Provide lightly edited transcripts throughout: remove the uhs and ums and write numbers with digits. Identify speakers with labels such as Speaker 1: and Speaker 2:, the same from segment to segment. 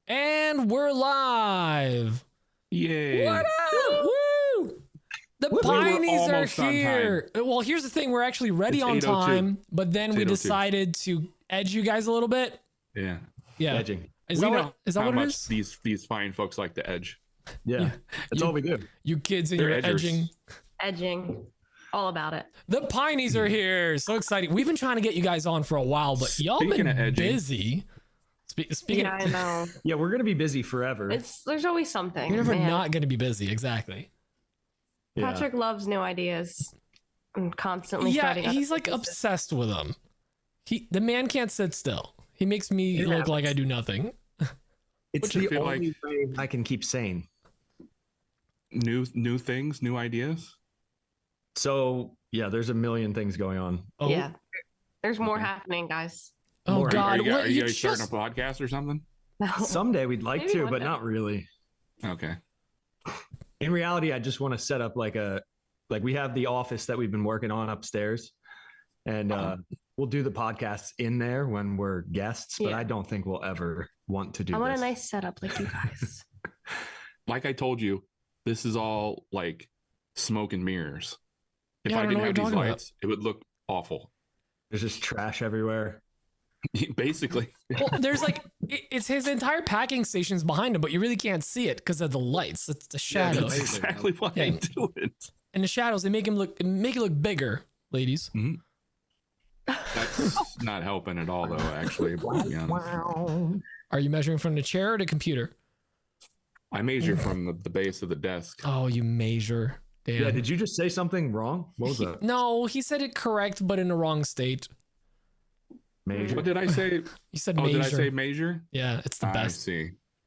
Speaker 1: And we're live.
Speaker 2: Yay.
Speaker 1: What up? Woo! The Pineys are here. Well, here's the thing. We're actually ready on time, but then we decided to edge you guys a little bit.
Speaker 2: Yeah.
Speaker 1: Edging. Is that what it is?
Speaker 2: These fine folks like to edge.
Speaker 3: Yeah. That's all we do.
Speaker 1: You kids and your edging.
Speaker 4: Edging. All about it.
Speaker 1: The Pineys are here. So exciting. We've been trying to get you guys on for a while, but y'all been busy. Speaking
Speaker 4: I know.
Speaker 3: Yeah, we're gonna be busy forever.
Speaker 4: There's always something.
Speaker 1: You're never not gonna be busy. Exactly.
Speaker 4: Patrick loves new ideas and constantly.
Speaker 1: He's like obsessed with them. The man can't sit still. He makes me look like I do nothing.
Speaker 3: It's the only way I can keep sane.
Speaker 2: New things, new ideas.
Speaker 3: So yeah, there's a million things going on.
Speaker 4: Oh. Yeah, there's more happening, guys.
Speaker 1: Oh God!
Speaker 2: Are you starting a podcast or something?
Speaker 4: No.
Speaker 3: Someday we'd like to, but not really.
Speaker 2: Okay.
Speaker 3: In reality, I just want to set up like we have the office that we've been working on upstairs, and we'll do the podcasts in there when we're guests. But I don't think we'll ever want to do.
Speaker 4: I want a nice setup like you guys.
Speaker 2: Like I told you, this is all like smoke and mirrors. If I didn't have these lights, it would look awful.
Speaker 3: There's just trash everywhere.
Speaker 2: Basically.
Speaker 1: Well, there's like it's his entire packing station's behind him, but you really can't see it because of the lights. It's the shadows.
Speaker 2: Yeah, that's exactly why I do it.
Speaker 1: And the shadows, they make it look bigger, ladies.
Speaker 2: Mm-hmm. That's not helping at all, though. Actually, to be honest.
Speaker 1: Are you measuring from the chair or the computer?
Speaker 2: I measure from the base of the desk.
Speaker 1: Oh, you measure. Damn.
Speaker 3: Yeah. Did you just say something wrong? What was that?
Speaker 1: No, he said it correct, but in the wrong state.
Speaker 3: Major.
Speaker 2: What did I say?
Speaker 1: You said measure.
Speaker 2: Did I say measure?
Speaker 1: Yeah, it's the best.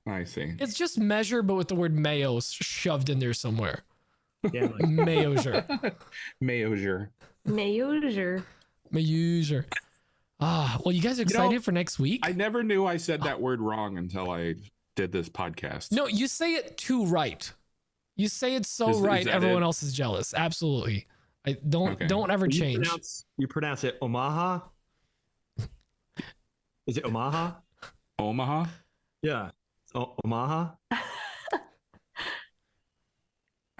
Speaker 2: I see.
Speaker 1: It's just measure, but with the word mayo shoved in there somewhere.
Speaker 3: Yeah, like
Speaker 1: Measure. Well, you guys are excited for next week?
Speaker 2: I never knew I said that word wrong until I did this podcast.
Speaker 1: No, you say it too right. You say it so right, everyone else is jealous. Absolutely. Don't ever change.
Speaker 3: You pronounce it Omaha? Is it Omaha?
Speaker 2: Omaha?
Speaker 3: Yeah. Omaha?
Speaker 2: I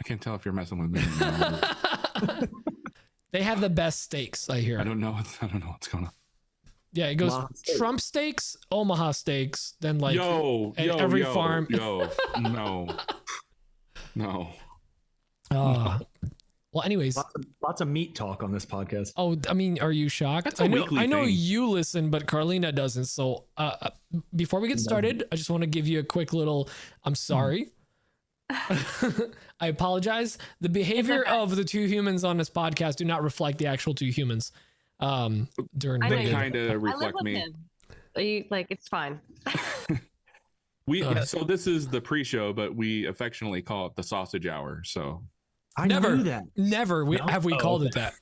Speaker 2: can't tell if you're messing with me.
Speaker 1: They have the best steaks, I hear.
Speaker 2: I don't know what's going on.
Speaker 1: Yeah, it goes Trump steaks, Omaha steaks, then like every farm.
Speaker 2: No.
Speaker 1: Well, anyways,
Speaker 3: lots of meat talk on this podcast.
Speaker 1: Oh, I mean, are you shocked? I know you listen, but Carlina doesn't. So before we get started, I just want to give you a quick little, I'm sorry. I apologize. The behavior of the two humans on this podcast do not reflect the actual two humans. They
Speaker 2: kind of reflect me.
Speaker 4: It's fine.
Speaker 2: So this is the pre-show, but we affectionately call it the sausage hour. So
Speaker 3: I knew that.
Speaker 1: Never have we called it that.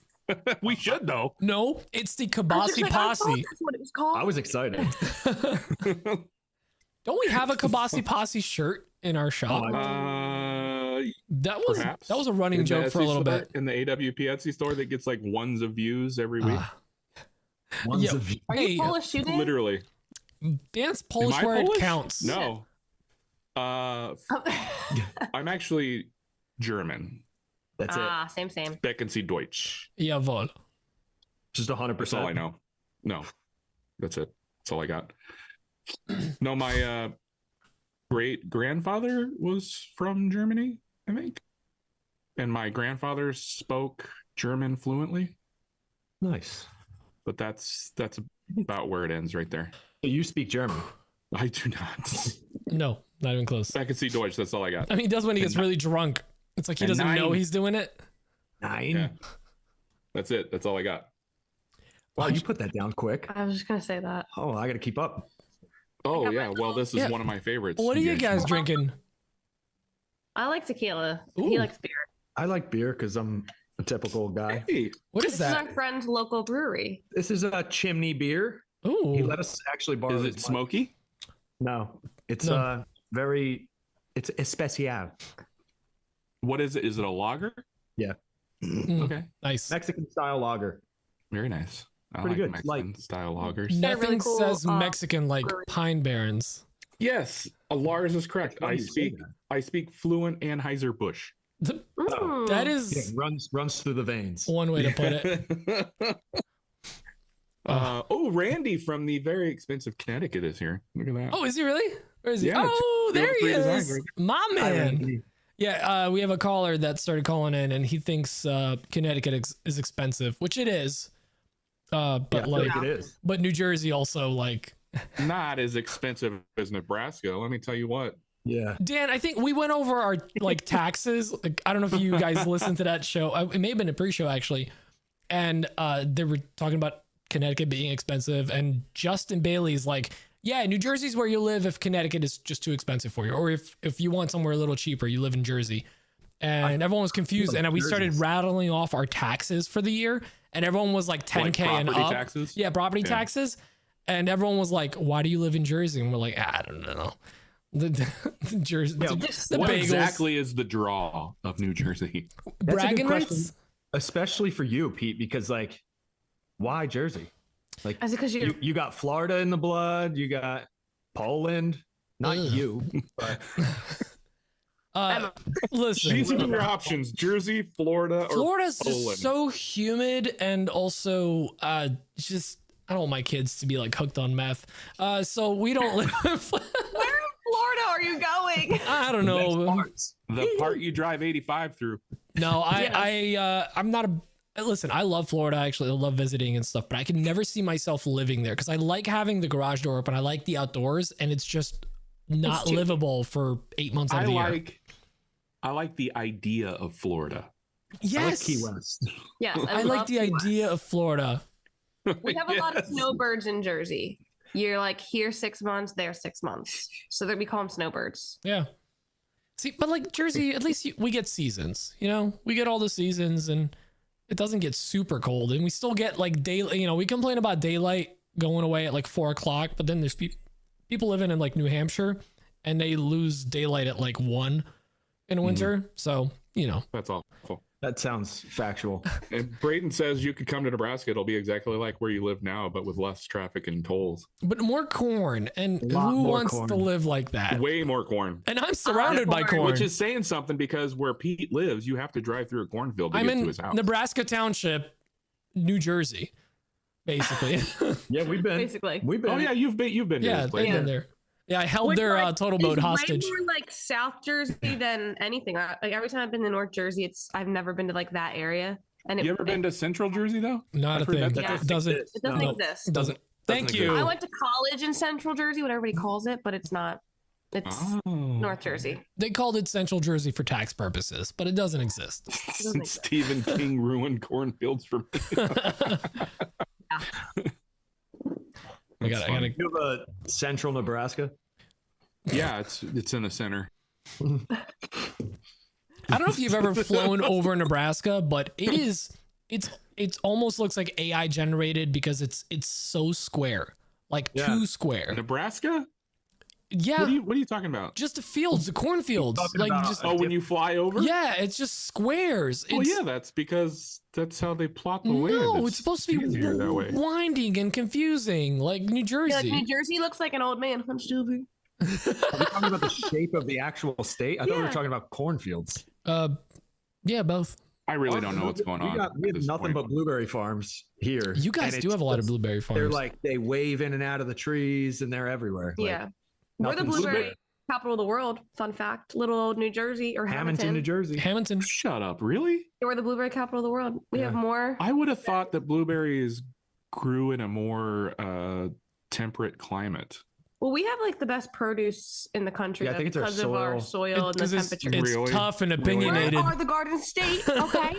Speaker 2: We should though.
Speaker 1: No, it's the Kabasi Posse.
Speaker 4: That's what it was called.
Speaker 3: I was excited.
Speaker 1: Don't we have a Kabasi Posse shirt in our shop? That was a running joke for a little bit.
Speaker 2: In the AWP Etsy store that gets like ones of views every week.
Speaker 4: Are you Polish shooting?
Speaker 2: Literally.
Speaker 1: Dance Polish where it counts.
Speaker 2: No. I'm actually German.
Speaker 3: That's it.
Speaker 4: Same.
Speaker 2: Sprechen Sie Deutsch.
Speaker 1: Jawohl.
Speaker 3: Just 100%.
Speaker 2: That's all I know. No. That's it. That's all I got. No, my great grandfather was from Germany, I think. And my grandfather spoke German fluently.
Speaker 3: Nice.
Speaker 2: But that's about where it ends right there.
Speaker 3: You speak German?
Speaker 2: I do not.
Speaker 1: No, not even close.
Speaker 2: I can see Deutsch. That's all I got.
Speaker 1: I mean, he does when he gets really drunk. It's like he doesn't know he's doing it.
Speaker 3: 9.
Speaker 2: Yeah. That's it. That's all I got.
Speaker 3: Wow, you put that down quick.
Speaker 4: I was just gonna say that.
Speaker 3: Oh, I got to keep up.
Speaker 2: Oh yeah. Well, this is one of my favorites.
Speaker 1: What are you guys drinking?
Speaker 4: I like tequila.
Speaker 1: Ooh.
Speaker 4: He likes beer.
Speaker 3: I like beer because I'm a typical guy.
Speaker 2: Hey,
Speaker 1: what is that?
Speaker 4: This is our friend's local brewery.
Speaker 3: This is a chimney beer.
Speaker 1: Ooh.
Speaker 3: He let us actually borrow.
Speaker 2: Is it smoky?
Speaker 3: No, it's it's especial.
Speaker 2: What is it? Is it a lager?
Speaker 3: Yeah.
Speaker 2: Okay.
Speaker 1: Nice.
Speaker 3: Mexican style lager.
Speaker 2: Very nice.
Speaker 3: Pretty good.
Speaker 2: Mexican style lagers.
Speaker 1: Nothing
Speaker 4: really cool,
Speaker 1: says Mexican like Pine Barrens.
Speaker 2: Yes, Lars is correct.
Speaker 3: Why
Speaker 2: I
Speaker 3: do you say
Speaker 2: speak fluent Anheuser-Busch.
Speaker 1: That is
Speaker 3: runs through the veins.
Speaker 1: one way to put it.
Speaker 2: Randy from the very expensive Connecticut is here. Look at that.
Speaker 1: Oh, is he really? Where is he?
Speaker 2: Yeah,
Speaker 1: oh, there he is.
Speaker 2: designs.
Speaker 1: My man. Yeah, we have a caller that started calling in, and he thinks Connecticut is expensive, which it is. But
Speaker 3: it is.
Speaker 1: But New Jersey also like
Speaker 2: not as expensive as Nebraska. Let me tell you what.
Speaker 3: Yeah.
Speaker 1: Dan, I think we went over our like taxes. Like, I don't know if you guys listened to that show. It may have been a pre-show actually, and they were talking about Connecticut being expensive, and Justin Bailey's like, yeah, New Jersey's where you live if Connecticut is just too expensive for you, or if you want somewhere a little cheaper, you live in Jersey. And everyone was confused, and we started rattling off our taxes for the year, and everyone was like 10K and up.
Speaker 2: Taxes?
Speaker 1: Yeah, property taxes, and everyone was like, "Why do you live in Jersey?" And we're like, "I don't know." The Jersey, the
Speaker 2: what
Speaker 1: bagels.
Speaker 2: exactly is the draw of New Jersey?
Speaker 1: Bragging rights,
Speaker 3: especially for you, Pete, because like, why Jersey? Like,
Speaker 4: is it because
Speaker 3: you got Florida in the blood, you got Poland, not you, but.
Speaker 1: Listen,
Speaker 2: These are your options: Jersey, Florida, or
Speaker 1: Florida's
Speaker 2: Poland.
Speaker 1: just so humid, and also just I don't want my kids to be like hooked on meth. So we don't live.
Speaker 4: Where in Florida are you going?
Speaker 1: I don't know.
Speaker 2: The part you drive 85 through.
Speaker 1: No, I'm not a. Listen, I love Florida. Actually, I love visiting and stuff, but I can never see myself living there because I like having the garage door open. I like the outdoors, and it's just not livable for 8 months out of the year.
Speaker 2: I like the idea of Florida.
Speaker 1: Yes.
Speaker 3: I like Key West.
Speaker 4: Yes,
Speaker 1: I like the idea of Florida.
Speaker 4: We have a lot of snowbirds in Jersey. You're like here 6 months, there 6 months, so that we call them snowbirds.
Speaker 1: Yeah. See, but like Jersey, at least we get seasons. You know, we get all the seasons, and it doesn't get super cold, and we still get like daylight. You know, we complain about daylight going away at like 4 o'clock, but then there's people living in like New Hampshire, and they lose daylight at like 1 in winter. So, you know,
Speaker 2: that's awful.
Speaker 3: That sounds factual.
Speaker 2: And Brayden says you could come to Nebraska. It'll be exactly like where you live now, but with less traffic and tolls.
Speaker 1: But more corn. And who wants to live like that?
Speaker 2: Way more corn.
Speaker 1: And I'm surrounded by corn.
Speaker 2: Which is saying something because where Pete lives, you have to drive through a cornfield to get to his house.
Speaker 1: Nebraska Township, New Jersey, basically.
Speaker 3: Yeah, we've been.
Speaker 4: Basically.
Speaker 3: We've been.
Speaker 2: Oh, yeah, you've been.
Speaker 1: Yeah, they've been there. Yeah, I held their total boat hostage.
Speaker 4: Way more like South Jersey than anything. Like every time I've been to North Jersey, I've never been to like that area. And
Speaker 2: you ever been to Central Jersey though?
Speaker 1: Not a thing.
Speaker 4: It
Speaker 1: doesn't
Speaker 4: exist.
Speaker 1: It doesn't. Thank you.
Speaker 4: I went to college in Central Jersey, what everybody calls it, but it's not. It's North Jersey.
Speaker 1: They called it Central Jersey for tax purposes, but it doesn't exist.
Speaker 2: Stephen King ruined cornfields for me.
Speaker 1: I gotta.
Speaker 3: You have a central Nebraska?
Speaker 2: Yeah, it's in the center.
Speaker 1: I don't know if you've ever flown over Nebraska, but it's almost looks like AI generated because it's so square, like too square.
Speaker 2: Nebraska?
Speaker 1: Yeah.
Speaker 2: What are you talking about?
Speaker 1: Just the fields, the cornfields. Like just
Speaker 2: when you fly over?
Speaker 1: Yeah, it's just squares.
Speaker 2: Yeah, that's because that's how they plot the land.
Speaker 1: No, it's supposed to be that way. Winding and confusing, like New Jersey.
Speaker 4: Yeah, like New Jersey looks like an old man hunched over.
Speaker 3: Are we talking about the shape of the actual state? I thought we were talking about cornfields.
Speaker 1: Yeah, both.
Speaker 2: I really don't know what's going on.
Speaker 3: We have nothing but blueberry farms here.
Speaker 1: You guys do have a lot of blueberry farms.
Speaker 3: They're like they wave in and out of the trees, and they're everywhere.
Speaker 4: Yeah, we're the blueberry capital of the world. Fun fact: little old New Jersey or
Speaker 3: Hamilton, New Jersey.
Speaker 1: Hamilton.
Speaker 2: Shut up! Really?
Speaker 4: We're the blueberry capital of the world. We have more.
Speaker 2: I would have thought that blueberries grew in a more temperate climate.
Speaker 4: Well, we have like the best produce in the country
Speaker 3: I think it's
Speaker 4: because of our soil and the temperature.
Speaker 1: It's tough and opinionated.
Speaker 4: We are the Garden State, okay?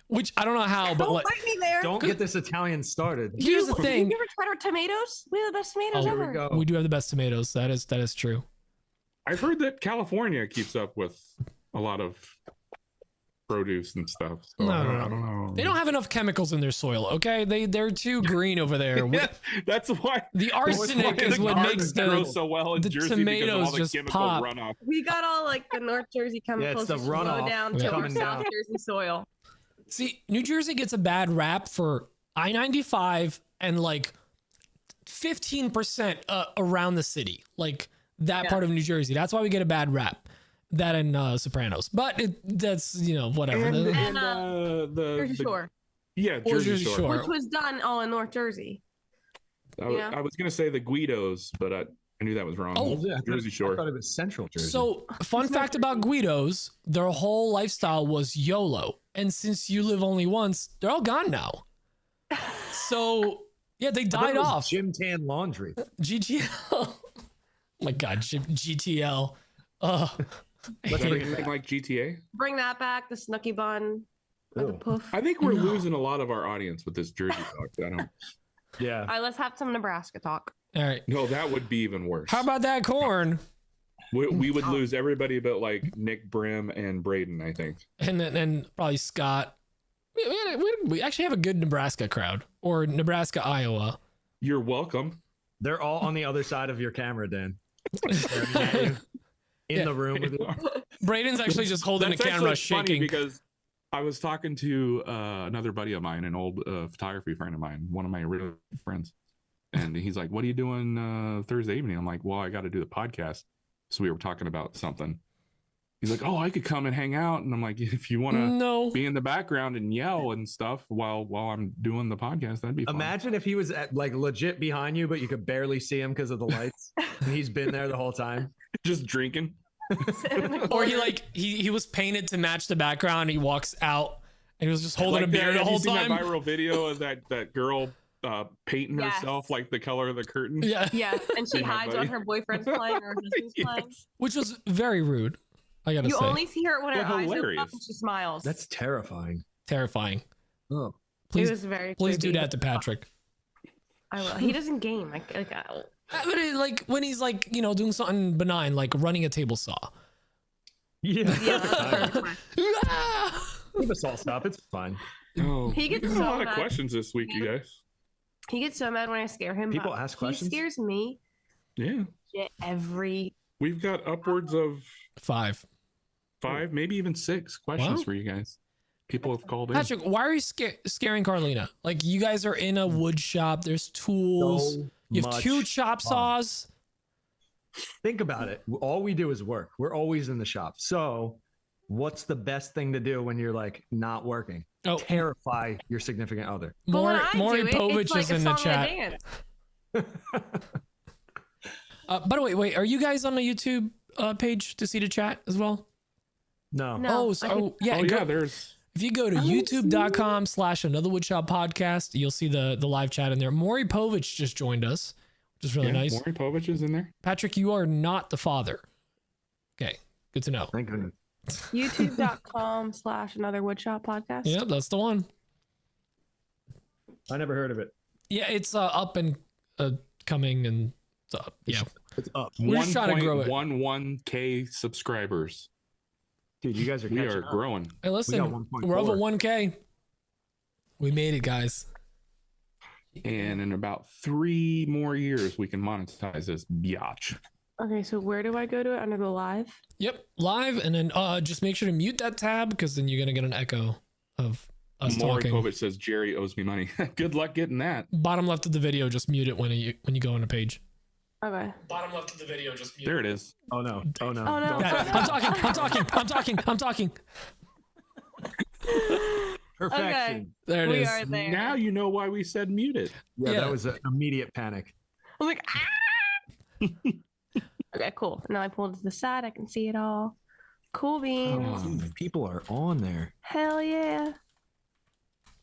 Speaker 1: Which I don't know how, but
Speaker 4: don't bite me there.
Speaker 3: Don't get this Italian started.
Speaker 1: Here's the thing.
Speaker 4: You ever tried our tomatoes? We have the best tomatoes ever.
Speaker 3: Here we go.
Speaker 1: We do have the best tomatoes. That is true.
Speaker 2: I've heard that California keeps up with a lot of produce and stuff. So
Speaker 1: No.
Speaker 2: I don't know.
Speaker 1: They don't have enough chemicals in their soil. Okay, they're too green over there.
Speaker 2: Yeah, that's why
Speaker 1: the arsenic is what makes
Speaker 2: grow so well in
Speaker 1: the
Speaker 2: Jersey
Speaker 1: tomatoes
Speaker 2: because of all the
Speaker 1: just
Speaker 2: chemical
Speaker 1: pop.
Speaker 2: runoff.
Speaker 4: We got all like the North Jersey chemicals
Speaker 3: the
Speaker 4: just flow
Speaker 3: runoff
Speaker 4: down to our
Speaker 3: coming
Speaker 4: South
Speaker 3: down.
Speaker 4: Jersey soil.
Speaker 1: See, New Jersey gets a bad rap for I-95 and like 15% around the city. Like that part of New Jersey. That's why we get a bad rap. That and Sopranos, but that's whatever.
Speaker 4: Jersey Shore.
Speaker 2: Yeah, Jersey Shore,
Speaker 4: which was done all in North Jersey.
Speaker 2: I was gonna say the Guidos, but I knew that was wrong.
Speaker 3: Oh,
Speaker 2: Jersey Shore.
Speaker 3: I thought it was Central Jersey.
Speaker 1: So, fun fact about Guidos, their whole lifestyle was YOLO. And since you live only once, they're all gone now. So, yeah, they died off.
Speaker 3: Gym Tan Laundry.
Speaker 1: GTL. Oh my God, GTL.
Speaker 2: Let's bring anything like GTA.
Speaker 4: Bring that back, the Snooki bun. Or the poof.
Speaker 2: I think we're losing a lot of our audience with this Jersey talk. I don't.
Speaker 3: Yeah.
Speaker 4: All right, let's have some Nebraska talk.
Speaker 1: All right.
Speaker 2: No, that would be even worse.
Speaker 1: How about that corn?
Speaker 2: We would lose everybody but like Nick Brim and Braden, I think.
Speaker 1: And then probably Scott. We actually have a good Nebraska crowd, or Nebraska, Iowa.
Speaker 2: You're welcome.
Speaker 3: They're all on the other side of your camera, Dan. In the room with you.
Speaker 1: Braden's actually just holding the camera, shaking.
Speaker 2: Because I was talking to another buddy of mine, an old photography friend of mine, one of my real friends. And he's like, what are you doing Thursday evening? I'm like, well, I got to do the podcast. So we were talking about something. He's like, oh, I could come and hang out. And I'm like, if you want to be in the background and yell and stuff while I'm doing the podcast, that'd be fun.
Speaker 3: Imagine if he was like legit behind you, but you could barely see him because of the lights. And he's been there the whole time.
Speaker 2: Just drinking.
Speaker 1: Or he was painted to match the background. He walks out and he was just holding a beer the whole time.
Speaker 2: That viral video of that girl painting herself like the color of the curtain.
Speaker 4: Yeah, and she hides when her boyfriend's playing or her husband's playing,
Speaker 1: which was very rude. I gotta say,
Speaker 4: you only see her when her eyes
Speaker 2: hilarious.
Speaker 4: open up and she smiles.
Speaker 3: That's terrifying.
Speaker 1: Terrifying.
Speaker 3: Oh,
Speaker 1: please,
Speaker 4: it was very.
Speaker 1: Please
Speaker 4: creepy.
Speaker 1: do that to Patrick.
Speaker 4: I will. He doesn't game
Speaker 1: Like when he's like doing something benign like running a table saw.
Speaker 3: Yeah.
Speaker 1: Ah!
Speaker 3: Leave us all stop. It's fine.
Speaker 2: Oh,
Speaker 4: he gets
Speaker 2: a lot of questions this week, you guys.
Speaker 4: He gets so mad when I scare him.
Speaker 3: People ask questions.
Speaker 4: He scares me.
Speaker 2: Yeah. We've got upwards of
Speaker 1: five,
Speaker 2: maybe even 6 questions for you guys. People have called in.
Speaker 1: Patrick, why are you scaring Carlina? Like, you guys are in a wood shop. There's tools. You have 2 chop saws.
Speaker 3: Think about it. All we do is work. We're always in the shop. So what's the best thing to do when you're like not working?
Speaker 1: Oh.
Speaker 3: Terrify your significant other.
Speaker 1: Maury Povich is in the chat. By the way, wait, are you guys on the YouTube page to see the chat as well?
Speaker 3: No.
Speaker 2: There's.
Speaker 1: If you go to youtube.com/anotherwoodshop podcast, you'll see the live chat in there. Maury Povich just joined us, which is really nice.
Speaker 2: Maury Povich is in there.
Speaker 1: Patrick, you are not the father. Okay, good to know.
Speaker 3: Thank goodness.
Speaker 4: youtube.com/anotherwoodshop podcast.
Speaker 1: Yeah, that's the one.
Speaker 3: I never heard of it.
Speaker 1: Yeah, it's up and coming and yeah.
Speaker 3: It's up.
Speaker 1: We're just trying to grow it.
Speaker 2: 1.11K subscribers.
Speaker 3: Dude, you guys are
Speaker 2: growing.
Speaker 1: Hey, listen, we're over 1K. We made it, guys.
Speaker 2: And in about 3 more years, we can monetize this biatch.
Speaker 4: Okay, so where do I go to it? Under the live?
Speaker 1: Yep, live, and then just make sure to mute that tab because then you're gonna get an echo of us talking.
Speaker 2: Maury Povich says Jerry owes me money. Good luck getting that.
Speaker 1: Bottom left of the video, just mute it when you go on a page.
Speaker 4: Okay.
Speaker 1: Bottom left of the video, just mute
Speaker 2: there it is.
Speaker 3: Oh no.
Speaker 4: Oh no.
Speaker 1: I'm talking.
Speaker 3: Perfection.
Speaker 4: Okay.
Speaker 1: There it is.
Speaker 4: We are there.
Speaker 2: Now you know why we said mute it.
Speaker 3: Yeah, that was an immediate panic.
Speaker 4: I'm like, okay, cool. Now I pulled to the side. I can see it all. Cool beans.
Speaker 3: People are on there.
Speaker 4: Hell yeah.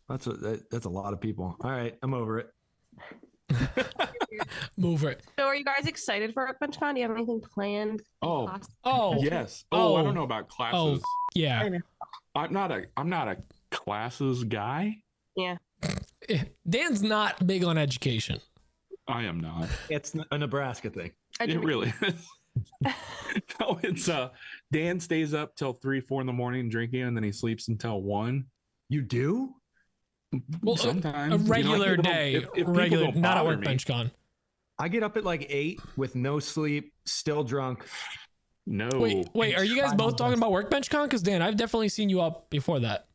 Speaker 3: That's a lot of people. All right, I'm over it.
Speaker 1: Move it.
Speaker 4: So are you guys excited for WorkbenchCon? Do you have anything planned?
Speaker 1: Oh,
Speaker 2: yes. I don't know about classes.
Speaker 1: Yeah.
Speaker 2: I'm not a classes guy.
Speaker 4: Yeah.
Speaker 1: Dan's not big on education.
Speaker 2: I am not.
Speaker 3: It's a Nebraska thing.
Speaker 2: It really is. No, it's Dan stays up till 3-4 in the morning drinking, and then he sleeps until 1.
Speaker 3: You do?
Speaker 1: Well,
Speaker 2: sometimes
Speaker 1: a regular day, regular, not at WorkbenchCon.
Speaker 3: I get up at like 8 with no sleep, still drunk.
Speaker 2: No.
Speaker 1: Wait, are you guys both talking about WorkbenchCon? Because Dan, I've definitely seen you up before that.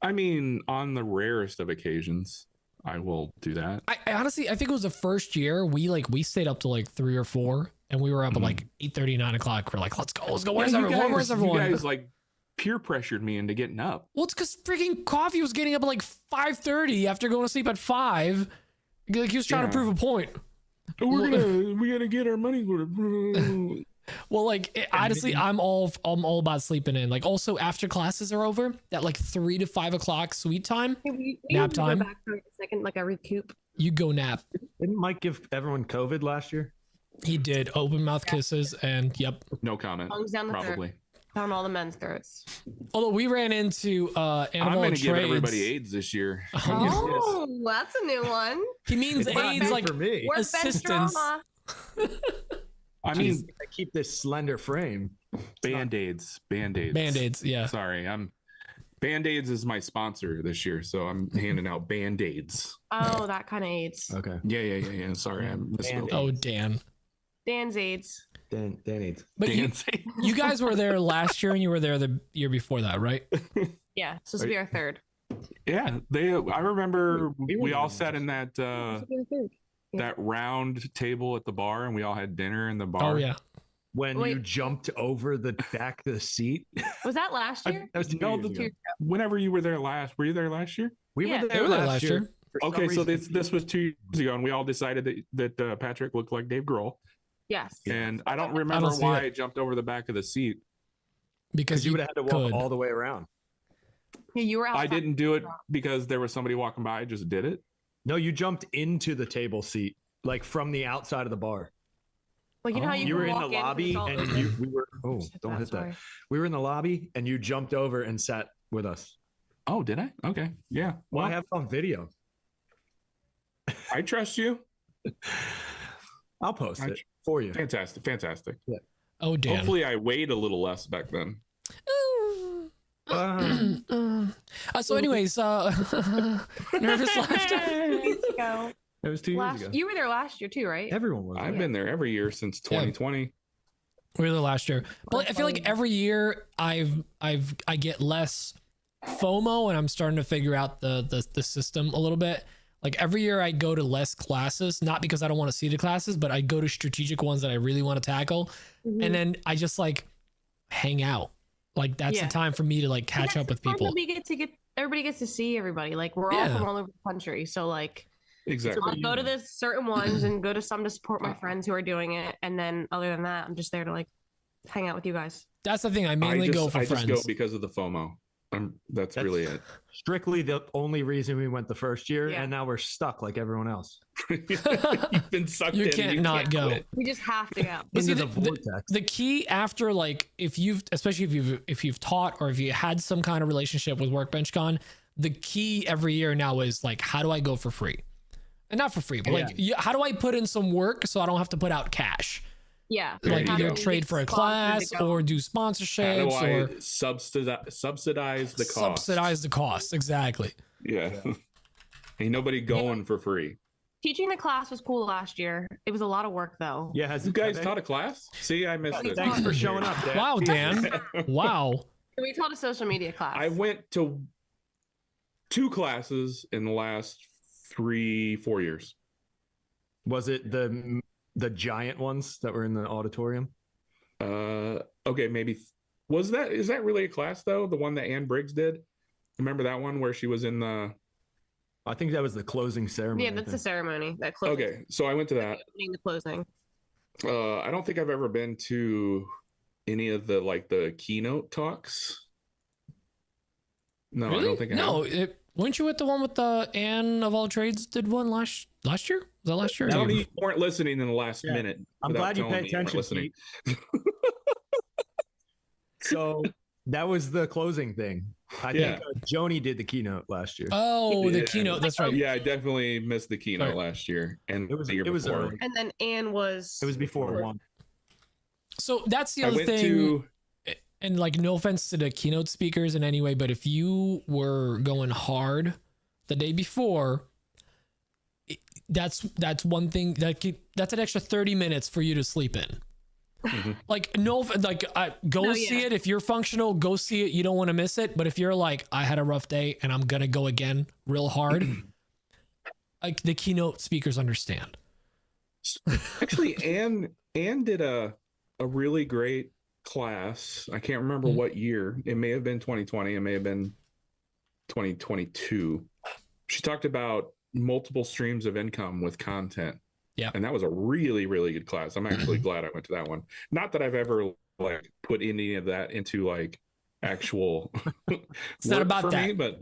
Speaker 2: I mean, on the rarest of occasions. I will do that.
Speaker 1: I honestly, I think it was the first year we stayed up to like 3 or 4, and we were up at like 8:30, 9 o'clock. We're like, let's go. Where's everyone? Where's everyone?
Speaker 2: You guys like peer pressured me into getting up.
Speaker 1: Well, it's because freaking Coffee was getting up at like 5:30 after going to sleep at 5. Like he was trying to prove a point.
Speaker 2: We gotta get our money worth.
Speaker 1: Well, like honestly, I'm all about sleeping in. Like also after classes are over, that like 3 to 5 o'clock sweet time, nap time.
Speaker 4: Go back for a second, like a recoup.
Speaker 1: You go nap.
Speaker 3: Didn't Mike give everyone COVID last year?
Speaker 1: He did open mouth kisses, and yep.
Speaker 2: No comment.
Speaker 4: Down the
Speaker 2: Probably.
Speaker 4: throat. Down all the men's throats.
Speaker 1: Although we ran into
Speaker 2: I'm gonna give everybody AIDS this year.
Speaker 4: Oh, that's a new one.
Speaker 1: He means AIDS like
Speaker 3: for me.
Speaker 1: assistance.
Speaker 2: I mean,
Speaker 3: I keep this slender frame.
Speaker 2: Band-Aids.
Speaker 1: Band-Aids, yeah.
Speaker 2: Sorry, Band-Aids is my sponsor this year, so I'm handing out Band-Aids.
Speaker 4: Oh, that kind of AIDS.
Speaker 3: Okay.
Speaker 2: Yeah. Sorry, I missed it.
Speaker 1: Oh, Dan.
Speaker 4: Dan's AIDS.
Speaker 3: Dan AIDS.
Speaker 1: But you guys were there last year, and you were there the year before that, right?
Speaker 4: Yeah, so this will be our third.
Speaker 2: Yeah, I remember we all sat in that that round table at the bar, and we all had dinner in the bar.
Speaker 1: Oh yeah.
Speaker 3: When you jumped over the back of the seat.
Speaker 4: Was that last year?
Speaker 3: That was 2 years ago.
Speaker 2: Whenever you were there last, were you there last year?
Speaker 3: We were there last year.
Speaker 2: Okay, so this was 2 years ago, and we all decided that Patrick looked like Dave Grohl.
Speaker 4: Yes.
Speaker 2: And I don't remember why I jumped over the back of the seat.
Speaker 1: Because
Speaker 3: you would have had to walk all the way around.
Speaker 4: Yeah, you were outside.
Speaker 2: I didn't do it because there was somebody walking by. I just did it.
Speaker 3: No, you jumped into the table seat, like from the outside of the bar.
Speaker 4: Like you know how you
Speaker 3: were in the lobby and we were. Oh, don't hit that. We were in the lobby and you jumped over and sat with us.
Speaker 2: Oh, did I? Okay, yeah.
Speaker 3: Well, I have on video.
Speaker 2: I trust you.
Speaker 3: I'll post it for you.
Speaker 2: Fantastic.
Speaker 3: Yeah.
Speaker 1: Oh, damn.
Speaker 2: Hopefully, I weighed a little less back then.
Speaker 1: So, anyways, nervous laughter.
Speaker 3: It was 2 years ago.
Speaker 4: You were there last year too, right?
Speaker 3: Everyone was.
Speaker 2: I've been there every year since 2020.
Speaker 1: We were there last year, but I feel like every year I get less FOMO, and I'm starting to figure out the system a little bit. Like every year I go to less classes, not because I don't want to see the classes, but I go to strategic ones that I really want to tackle. Mm-hmm. And then I just like hang out. Like that's the time for me to like catch up with people.
Speaker 4: Everybody gets to see everybody. Like we're all from all over the country. So like,
Speaker 2: exactly.
Speaker 4: I'll go to the certain ones and go to some to support my friends who are doing it. And then other than that, I'm just there to like hang out with you guys.
Speaker 1: That's the thing. I mainly go for friends.
Speaker 2: I just go because of the FOMO. That's really it.
Speaker 3: Strictly the only reason we went the first year, and now we're stuck like everyone else.
Speaker 2: You've been sucked in.
Speaker 1: You can't not go.
Speaker 4: We just have to go.
Speaker 1: See, the key after, like, especially if you've taught or if you had some kind of relationship with Workbench Con, the key every year now is like, how do I go for free? And not for free, but like, how do I put in some work so I don't have to put out cash?
Speaker 4: Yeah.
Speaker 1: Like either trade for a class or do sponsorships or
Speaker 2: subsidize the cost.
Speaker 1: Subsidize the cost. Exactly.
Speaker 2: Yeah. Ain't nobody going for free.
Speaker 4: Teaching the class was cool last year. It was a lot of work though.
Speaker 3: Yeah.
Speaker 2: You guys taught a class? See, I missed it.
Speaker 3: Thanks for showing up, Dan.
Speaker 1: Wow, Dan. Wow.
Speaker 4: We taught a social media class.
Speaker 2: I went to 2 classes in the last 3-4 years.
Speaker 3: Was it the giant ones that were in the auditorium?
Speaker 2: Okay, maybe. Is that really a class though? The one that Ann Briggs did? Remember that one where she was in the...
Speaker 3: I think that was the closing ceremony.
Speaker 4: Yeah, that's the ceremony. That closing.
Speaker 2: Okay, so I went to that.
Speaker 4: The closing.
Speaker 2: I don't think I've ever been to any of the keynote talks. No,
Speaker 1: really?
Speaker 2: I don't think I have.
Speaker 1: Weren't you at the one with the Anne of all trades did one last year? Was that last year?
Speaker 2: No, you weren't listening in the last minute.
Speaker 3: I'm glad you paid attention. So that was the closing thing. I think Joni did the keynote last year.
Speaker 1: Oh, the keynote. That's right.
Speaker 2: Yeah, I definitely missed the keynote last year, and the year before.
Speaker 3: early.
Speaker 4: And then Anne was.
Speaker 3: It was before one.
Speaker 1: So that's the other thing. And like, no offense to the keynote speakers in any way, but if you were going hard the day before, that's one thing that's an extra 30 minutes for you to sleep in. Mm-hmm. Like, see it. If you're functional, go see it. You don't want to miss it. But if you're like, I had a rough day and I'm going to go again real hard, like the keynote speakers understand.
Speaker 2: Actually, Anne did a really great class. I can't remember what year. It may have been 2020. It may have been 2022. She talked about multiple streams of income with content.
Speaker 1: Yeah.
Speaker 2: And that was a really, really good class. I'm actually glad I went to that one. Not that I've ever like put any of that into like actual
Speaker 1: it's not about that
Speaker 2: me, but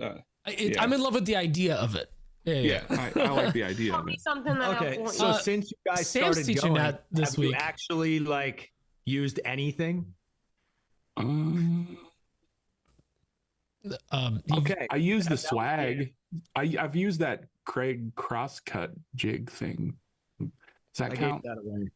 Speaker 1: I'm in love with the idea of it.
Speaker 2: Yeah. I like the idea
Speaker 4: Tell
Speaker 2: of
Speaker 4: me
Speaker 2: it.
Speaker 4: something that
Speaker 3: Okay,
Speaker 4: I want
Speaker 3: so
Speaker 4: you.
Speaker 3: since you guys
Speaker 1: Sam's
Speaker 3: started
Speaker 1: teaching
Speaker 3: going,
Speaker 1: that this
Speaker 3: have
Speaker 1: week.
Speaker 3: you actually like used anything?
Speaker 2: Okay, I use the swag. I've used that Craig crosscut jig thing. Does that count?
Speaker 3: Gave that away.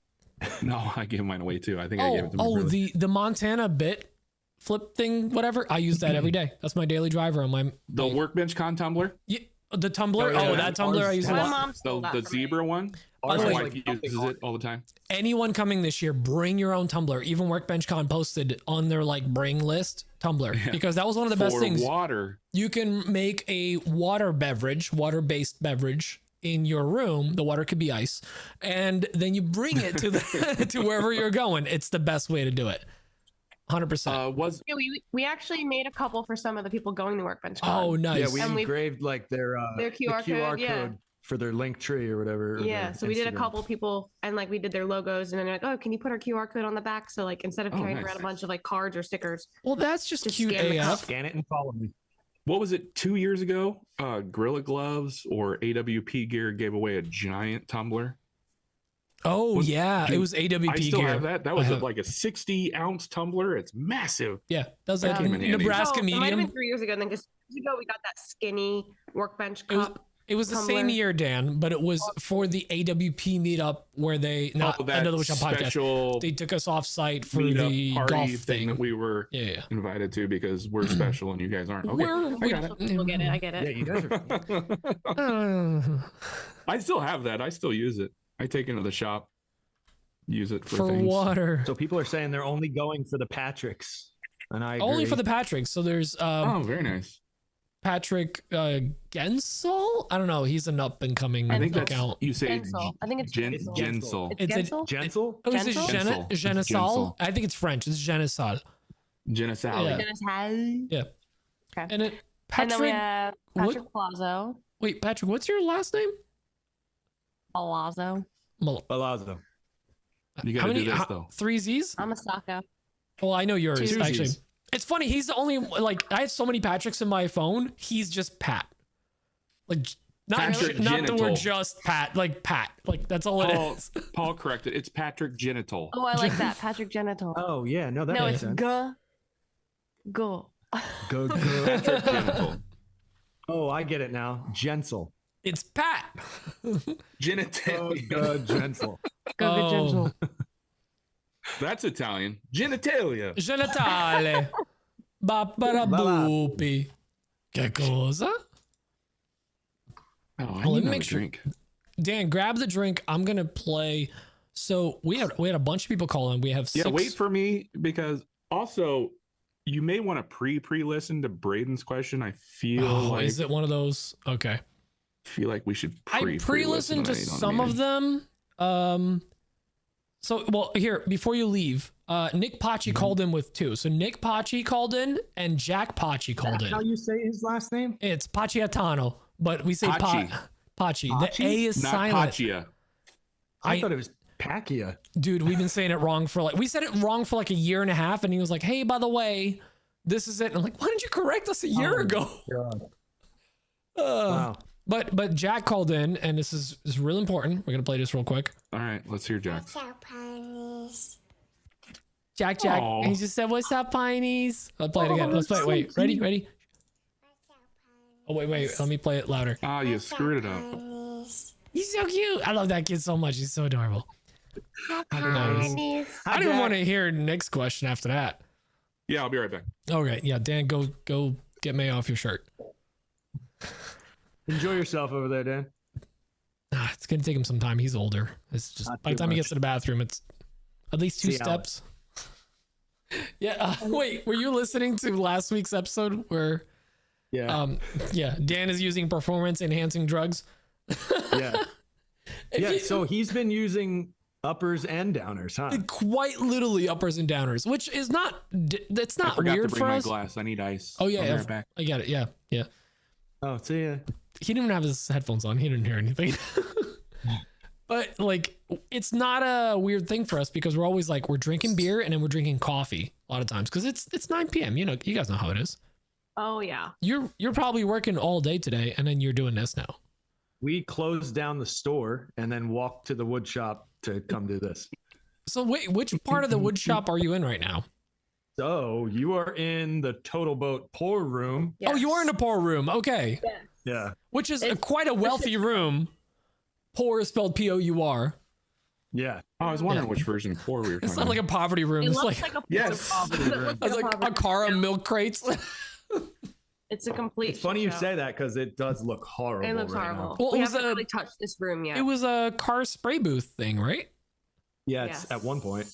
Speaker 2: No, I gave mine away too. I think I gave it to my brother.
Speaker 1: the Montana bit flip thing, whatever. I use that every day. That's my daily driver on my
Speaker 2: The Workbench Con tumbler.
Speaker 1: Yeah, the tumbler.
Speaker 3: Oh, yeah,
Speaker 1: that tumbler I use a
Speaker 4: My
Speaker 1: lot.
Speaker 4: mom stole that
Speaker 2: The
Speaker 4: from me.
Speaker 2: zebra one.
Speaker 3: Ours
Speaker 1: the
Speaker 2: My
Speaker 1: way,
Speaker 3: was
Speaker 2: wife
Speaker 3: like
Speaker 2: uses it all the time.
Speaker 1: Anyone coming this year, bring your own tumbler. Even Workbench Con posted on their like bring list tumbler because that was one of the best things.
Speaker 2: Water.
Speaker 1: You can make a water-based beverage in your room. The water could be ice, and then you bring it to the to wherever you're going. It's the best way to do it. 100%.
Speaker 4: Yeah, we actually made a couple for some of the people going to Workbench Con.
Speaker 1: Oh, nice.
Speaker 3: Yeah, we
Speaker 4: And
Speaker 3: engraved like their
Speaker 4: QR code, yeah.
Speaker 3: for their link tree or whatever. Or
Speaker 4: Yeah,
Speaker 3: their
Speaker 4: so we did a
Speaker 3: Instagram.
Speaker 4: couple people and like we did their logos and then they're like, oh, can you put our QR code on the back? So like instead of carrying
Speaker 2: nice.
Speaker 4: around a bunch of like cards or stickers.
Speaker 1: Well, that's just cute
Speaker 4: scan the cup.
Speaker 1: AF.
Speaker 3: Scan it and follow me.
Speaker 2: What was it? 2 years ago, Gorilla Gloves or AWP Gear gave away a giant tumbler.
Speaker 1: Oh yeah,
Speaker 2: dude,
Speaker 1: it was AWP
Speaker 2: I still
Speaker 1: gear.
Speaker 2: have that. That was like a 60-ounce tumbler. It's massive.
Speaker 1: Yeah, that was like
Speaker 2: That came in handy.
Speaker 1: Nebraska
Speaker 4: It might have been
Speaker 1: medium.
Speaker 4: 3 years ago. Then because years ago we got that skinny Workbench
Speaker 1: It was,
Speaker 4: cup.
Speaker 1: it was the same
Speaker 4: tumbler.
Speaker 1: year, Dan, but it was for the AWP meetup where they not
Speaker 2: that
Speaker 1: another Wish on podcast.
Speaker 2: special
Speaker 1: They took us off site for
Speaker 2: meetup
Speaker 1: the
Speaker 2: party
Speaker 1: golf
Speaker 2: thing
Speaker 1: thing.
Speaker 2: that we were
Speaker 1: Yeah.
Speaker 2: invited to because we're special and you guys aren't. Okay, I got it.
Speaker 4: We'll get it. I get
Speaker 3: Yeah,
Speaker 4: it.
Speaker 3: you guys are.
Speaker 2: I still have that. I still use it. I take it to the shop, use it for
Speaker 1: for
Speaker 2: things.
Speaker 1: water.
Speaker 3: So people are saying they're only going for the Patricks, and I agree.
Speaker 1: Only for the Patrick. So there's
Speaker 2: Oh, very nice.
Speaker 1: Patrick Gensel. I don't know. He's an up and coming
Speaker 2: I think
Speaker 1: account.
Speaker 2: that's you say
Speaker 4: Gensel. I think it's Gensel.
Speaker 2: Gensel.
Speaker 4: It's
Speaker 1: It's a-
Speaker 4: Gensel?
Speaker 3: Gensel.
Speaker 1: Oh, is it
Speaker 4: Gensel?
Speaker 1: Genesal?
Speaker 2: Gensel.
Speaker 1: I think it's French. It's Genesal.
Speaker 2: Genesal.
Speaker 1: Yeah.
Speaker 4: Gensel.
Speaker 1: Yeah.
Speaker 4: Okay.
Speaker 1: And it
Speaker 4: And then we
Speaker 1: Patrick.
Speaker 4: have Patrick Palazzo.
Speaker 1: Wait, Patrick, what's your last name?
Speaker 4: Palazzo.
Speaker 3: Palazzo.
Speaker 2: You got to do this though.
Speaker 1: 3 Z's?
Speaker 4: I'm a Saka.
Speaker 1: Well, I know yours
Speaker 4: Two
Speaker 1: actually.
Speaker 2: Z's.
Speaker 1: It's funny. He's the only like I have so many Patricks in my phone. He's just Pat. Like not
Speaker 2: Patrick
Speaker 1: not that we're
Speaker 2: Genital.
Speaker 1: just Pat. Like Pat. Like that's all it is.
Speaker 2: Paul corrected. It's Patrick Genital.
Speaker 4: Oh, I like that. Patrick Genital.
Speaker 3: Oh yeah, no, that
Speaker 4: no,
Speaker 3: makes
Speaker 4: it's
Speaker 3: sense.
Speaker 4: Go.
Speaker 3: Go, go.
Speaker 2: Patrick Genital.
Speaker 3: Oh, I get it now. Gensel.
Speaker 1: It's Pat.
Speaker 2: Genitalia.
Speaker 3: Gensel.
Speaker 4: Go
Speaker 1: Oh.
Speaker 4: Gensel.
Speaker 2: That's Italian. Genitalia.
Speaker 1: Genitale. Babarabupi. Che cosa?
Speaker 2: Oh, I
Speaker 1: Well,
Speaker 2: need
Speaker 1: let me
Speaker 2: another
Speaker 1: make sure-
Speaker 2: drink.
Speaker 1: Dan, grab the drink. I'm gonna play. So we had a bunch of people call in. We have
Speaker 2: Yeah,
Speaker 1: 6.
Speaker 2: wait for me because also you may want to pre-listen to Braden's question. I feel like
Speaker 1: is it one of those? Okay.
Speaker 2: we should
Speaker 1: I pre-listened to some of them. So well, here before you leave, Nick Pachi called in with 2. So Nick Pachi called in and Jack Pachi called
Speaker 3: How
Speaker 1: in.
Speaker 3: you say his last name?
Speaker 1: It's Pachiatano, but we say
Speaker 2: Pachi.
Speaker 1: Pachi. The
Speaker 3: Pachi?
Speaker 1: A is
Speaker 2: Not
Speaker 1: silent.
Speaker 2: Paccia.
Speaker 3: I thought it was Pacquiao.
Speaker 1: Dude, we've been saying it wrong for we said it wrong for like a year and a half, and he was like, "Hey, by the way, this is it." And I'm like, "Why didn't you correct us a year ago?"
Speaker 3: God.
Speaker 1: Uh,
Speaker 3: Wow.
Speaker 1: But Jack called in, and this is real important. We're gonna play this real quick.
Speaker 2: All right, let's hear Jack.
Speaker 1: Jack,
Speaker 2: Aw.
Speaker 1: he just said, "What's up, Pineys?" I'll play it again. Let's play it. Wait, ready? Oh wait, let me play it louder.
Speaker 2: Ah, you screwed it up.
Speaker 1: He's so cute. I love that kid so much. He's so adorable. Nice. I didn't want to hear Nick's question after that.
Speaker 2: Yeah, I'll be right back.
Speaker 1: Okay, yeah, Dan, go get May off your shirt.
Speaker 3: Enjoy yourself over there, Dan.
Speaker 1: It's gonna take him some time. He's older. It's just
Speaker 3: Not
Speaker 1: by the
Speaker 3: too
Speaker 1: time he
Speaker 3: much.
Speaker 1: gets to the bathroom, it's at least 2
Speaker 3: See Alex.
Speaker 1: steps. Yeah. Wait, were you listening to last week's episode where
Speaker 3: Yeah.
Speaker 1: Dan is using performance enhancing drugs?
Speaker 3: Yeah. So he's been using uppers and downers, huh?
Speaker 1: Quite literally uppers and downers, which is not, that's not weird
Speaker 2: to bring
Speaker 1: for
Speaker 2: my
Speaker 1: us.
Speaker 2: glass. I need ice.
Speaker 1: Oh yeah,
Speaker 2: Right back.
Speaker 1: I got it. Yeah.
Speaker 3: Oh, see ya.
Speaker 1: He didn't even have his headphones on. He didn't hear anything. But like, it's not a weird thing for us because we're always like, we're drinking beer and then we're drinking coffee a lot of times because it's 9 p.m. You know, you guys know how it is.
Speaker 4: Oh yeah.
Speaker 1: You're probably working all day today and then you're doing this now.
Speaker 3: We closed down the store and then walked to the wood shop to come do this.
Speaker 1: So wait, which part of the wood shop are you in right now?
Speaker 3: So you are in the Total Boat pour room.
Speaker 1: Yes. Oh, you are in a pour room. Okay.
Speaker 4: Yes.
Speaker 3: Yeah.
Speaker 1: Which is quite a wealthy room. Pour is spelled P-O-U-R.
Speaker 3: Yeah.
Speaker 2: Oh, I was wondering which version of pour we were talking
Speaker 1: It's not like a poverty room.
Speaker 4: It
Speaker 1: It's
Speaker 4: looks
Speaker 1: like
Speaker 4: like a
Speaker 2: yes.
Speaker 1: it's like a car of milk crates.
Speaker 4: It's a complete.
Speaker 3: It's funny you
Speaker 4: show.
Speaker 3: say that because it does look horrible.
Speaker 4: It looks
Speaker 3: right
Speaker 4: horrible.
Speaker 3: now.
Speaker 1: Well,
Speaker 4: We
Speaker 1: it was
Speaker 4: haven't
Speaker 1: a-
Speaker 4: really touched this room yet.
Speaker 1: It was a car spray booth thing, right?
Speaker 3: Yeah, it's
Speaker 4: Yes.
Speaker 3: at one point.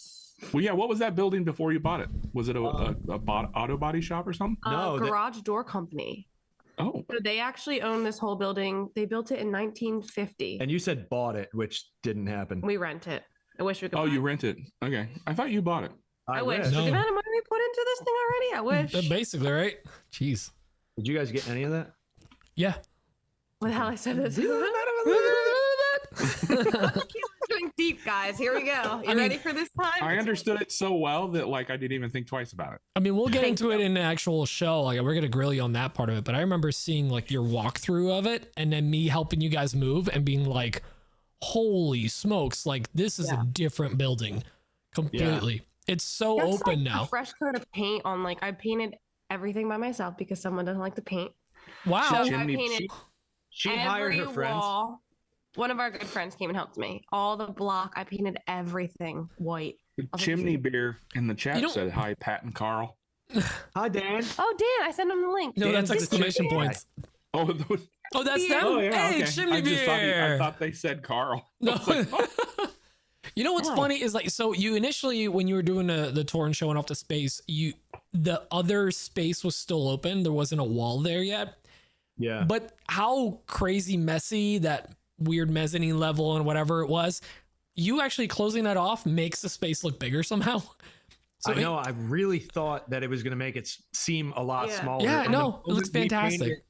Speaker 2: Well, yeah. What was that building before you bought it? Was it a auto body shop or something?
Speaker 3: No,
Speaker 4: garage door company.
Speaker 2: Oh,
Speaker 4: So they actually own this whole building. They built it in 1950.
Speaker 3: And you said bought it, which didn't happen.
Speaker 4: We rent it. I wish we could.
Speaker 2: oh,
Speaker 4: buy
Speaker 2: you
Speaker 4: it.
Speaker 2: rent it. Okay, I thought you bought it.
Speaker 4: I wish.
Speaker 3: wish.
Speaker 1: No.
Speaker 4: The amount of money we put into this thing already. I wish.
Speaker 1: Basically, right? Jeez.
Speaker 3: Did you guys get any of that?
Speaker 1: Yeah.
Speaker 4: What the hell I said this? Drink deep, guys. Here we go. You ready for this time?
Speaker 2: I understood it so well that like I didn't even think twice about it.
Speaker 1: I mean, we'll get
Speaker 4: Thank
Speaker 1: into it in the actual show. Like, we're gonna grill you on that part of it. But I remember seeing like your walkthrough of it, and then me helping you guys move and being like, "Holy smokes! Like, this is a different building, completely. It's so
Speaker 4: That's
Speaker 1: open
Speaker 4: like
Speaker 1: now.
Speaker 4: A fresh coat of paint on. Like I painted everything by myself because someone doesn't like to paint.
Speaker 1: Wow.
Speaker 4: So I
Speaker 2: Chimney-
Speaker 4: painted
Speaker 3: She hired
Speaker 4: every
Speaker 3: her friends.
Speaker 4: wall. One of our good friends came and helped me. All the block, I painted everything white.
Speaker 2: Chimney beer in the chat
Speaker 1: You don't-
Speaker 2: said hi, Pat and Carl.
Speaker 3: Hi, Dan.
Speaker 4: Oh, Dan, I sent him the link.
Speaker 1: No, that's
Speaker 3: Dan's the
Speaker 1: exclamation
Speaker 3: chimney
Speaker 1: points.
Speaker 2: Oh, those,
Speaker 1: Oh, that's them.
Speaker 2: oh yeah.
Speaker 1: Hey,
Speaker 2: Okay.
Speaker 1: chimney
Speaker 2: I just thought
Speaker 1: beer.
Speaker 2: I thought they said Carl.
Speaker 1: No.
Speaker 2: I was like, oh.
Speaker 1: You know what's
Speaker 2: Oh.
Speaker 1: funny is like, so you initially, when you were doing the tour and showing off the space, the other space was still open. There wasn't a wall there yet.
Speaker 3: Yeah.
Speaker 1: But how crazy messy that weird mezzanine level and whatever it was, you actually closing that off makes the space look bigger somehow. So
Speaker 3: I know. I really thought that it was going to make it seem a lot
Speaker 4: Yeah.
Speaker 3: smaller.
Speaker 1: Yeah,
Speaker 3: And
Speaker 1: no,
Speaker 3: the
Speaker 1: it looks
Speaker 3: moment we painted
Speaker 1: fantastic.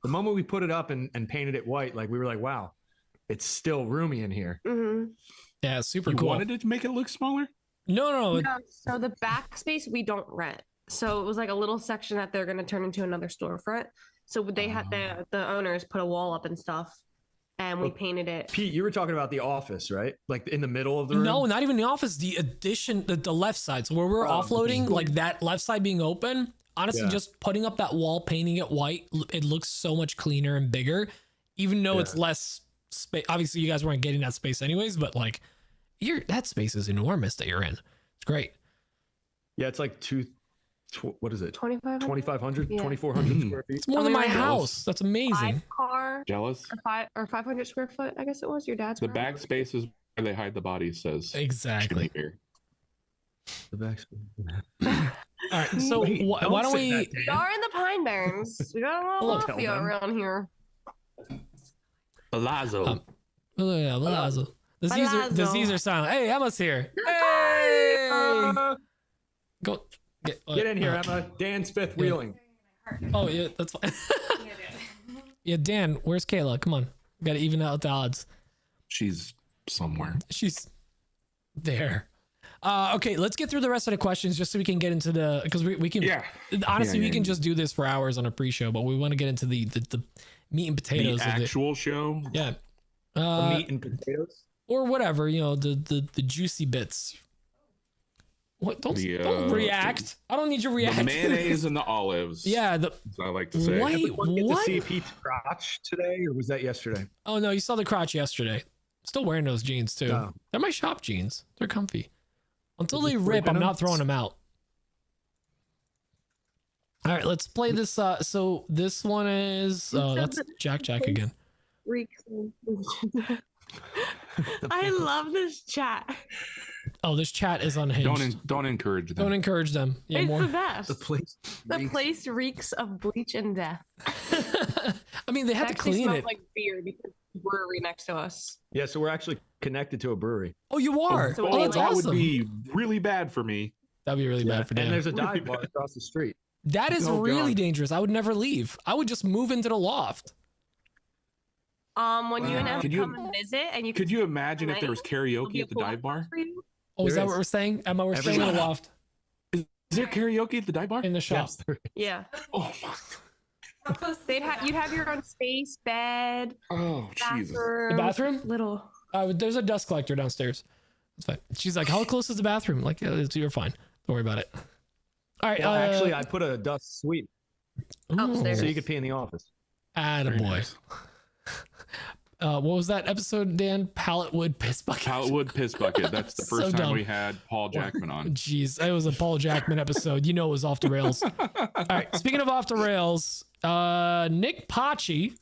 Speaker 3: the moment we put it up and painted it white, like we were like, wow, it's still roomy in here.
Speaker 4: Mm-hmm.
Speaker 1: Yeah, super
Speaker 2: You
Speaker 1: cool.
Speaker 2: wanted it to make it look smaller?
Speaker 1: No.
Speaker 4: Yeah, so the back space we don't rent. So it was like a little section that they're going to turn into another storefront. So they had the owners put a wall up and stuff, and we
Speaker 3: Oh.
Speaker 4: painted it.
Speaker 3: Pete, you were talking about the office, right? Like in the middle of the room.
Speaker 1: No, not even the office. The addition, the left side. So where we're
Speaker 3: Oh,
Speaker 1: offloading, like that left side being open. Honestly,
Speaker 3: Yeah.
Speaker 1: just putting up that wall, painting it white, it looks so much cleaner and bigger. Even though it's less space. Obviously, you guys weren't getting that space anyways, but like, that space is enormous that you're in. It's great.
Speaker 3: Yeah, it's like what is it?
Speaker 4: 2,500.
Speaker 3: 2,500,
Speaker 4: Yeah.
Speaker 3: 2,400 square feet.
Speaker 1: It's more
Speaker 4: And
Speaker 1: than
Speaker 4: we
Speaker 1: my
Speaker 4: were
Speaker 1: house. That's amazing.
Speaker 4: 5-car
Speaker 2: Jealous?
Speaker 4: or 500 square foot. I guess it was your dad's.
Speaker 2: The
Speaker 4: garage.
Speaker 2: bag space is where they hide the bodies, says
Speaker 1: Exactly.
Speaker 2: Chimney beer.
Speaker 3: The back.
Speaker 1: All right. So
Speaker 3: Wait,
Speaker 1: why
Speaker 3: don't
Speaker 1: don't
Speaker 3: say
Speaker 1: we?
Speaker 3: that,
Speaker 4: We
Speaker 3: Dan.
Speaker 4: are in the Pine Barrens. We got a
Speaker 3: Hello,
Speaker 4: little mafia
Speaker 3: Telvin.
Speaker 4: around here.
Speaker 2: Palazzo.
Speaker 1: Oh, yeah, Palazzo. The
Speaker 4: Palazzo.
Speaker 1: Z's are silent. Hey, Emma's here. Hey, go
Speaker 3: Get in here, Emma. Dan's fifth wheeling.
Speaker 1: Oh yeah, that's fine. Yeah, Dan, where's Kayla? Come on, got to even out the odds.
Speaker 2: She's somewhere.
Speaker 1: She's there. Okay, let's get through the rest of the questions just so we can get into the, because we can.
Speaker 2: Yeah.
Speaker 1: Honestly,
Speaker 2: Yeah,
Speaker 1: we
Speaker 2: yeah,
Speaker 1: can
Speaker 2: yeah.
Speaker 1: just do this for hours on a pre-show, but we want to get into the meat and potatoes
Speaker 2: The
Speaker 1: of it.
Speaker 2: actual show.
Speaker 1: Yeah.
Speaker 3: The meat and potatoes.
Speaker 1: Or whatever, the juicy bits. What? Don't react. I don't need your
Speaker 2: The
Speaker 1: react.
Speaker 2: mayonnaise and the olives.
Speaker 1: Yeah.
Speaker 2: as I like to say.
Speaker 1: Wait,
Speaker 3: Everyone get to
Speaker 1: what?
Speaker 3: see Pete's crotch today, or was that yesterday?
Speaker 1: Oh no, you saw the crotch yesterday. Still wearing those jeans too.
Speaker 3: No.
Speaker 1: They're my shop jeans. They're comfy. Until they
Speaker 3: Just
Speaker 1: rip, I'm
Speaker 3: ripping
Speaker 1: not
Speaker 3: them?
Speaker 1: throwing them out. All right, let's play this. So this one is that's Jack again.
Speaker 4: I love this chat.
Speaker 1: Oh, this chat is unhinged.
Speaker 2: Don't encourage them.
Speaker 1: Don't encourage them. Yeah,
Speaker 4: It's
Speaker 1: more.
Speaker 4: the best.
Speaker 3: The place.
Speaker 4: The place reeks of bleach and death.
Speaker 1: I mean, they
Speaker 4: It
Speaker 1: have to
Speaker 4: actually
Speaker 1: clean
Speaker 4: smells
Speaker 1: it.
Speaker 4: like beer because brewery next to us.
Speaker 3: Yeah, so we're actually connected to a brewery.
Speaker 1: Oh, you are.
Speaker 4: So
Speaker 1: Oh, that's
Speaker 2: that
Speaker 1: awesome.
Speaker 2: would be really bad for me.
Speaker 1: That'd be really bad for Dan.
Speaker 3: And there's a dive bar across the street.
Speaker 1: That is really dangerous. I would never leave. I would just move into the loft.
Speaker 4: When you and Emma come and visit, and you
Speaker 2: could you imagine if there was karaoke at the dive bar?
Speaker 1: Oh, is that what we're saying, Emma? We're staying in the loft.
Speaker 2: Is there karaoke at the dive bar?
Speaker 1: In the shop.
Speaker 4: Yeah.
Speaker 2: Oh my.
Speaker 4: You'd have your own space, bed.
Speaker 2: Oh Jesus.
Speaker 1: The bathroom?
Speaker 4: Little.
Speaker 1: There's a dust collector downstairs. That's fine. She's like, how close is the bathroom? Like, yeah, you're fine. Don't worry about it. All right.
Speaker 3: Well, actually, I put a dust sweep
Speaker 4: Upstairs.
Speaker 3: so you could pee in the office.
Speaker 1: Attaboy.
Speaker 2: Nice.
Speaker 1: What was that episode, Dan? Pallet wood piss bucket.
Speaker 2: Pallet wood piss bucket. That's the first time we had Paul Jackman on.
Speaker 1: Jeez, it was a Paul Jackman episode. You know it was off the rails. All right. Speaking of off the rails, Nick Pachi.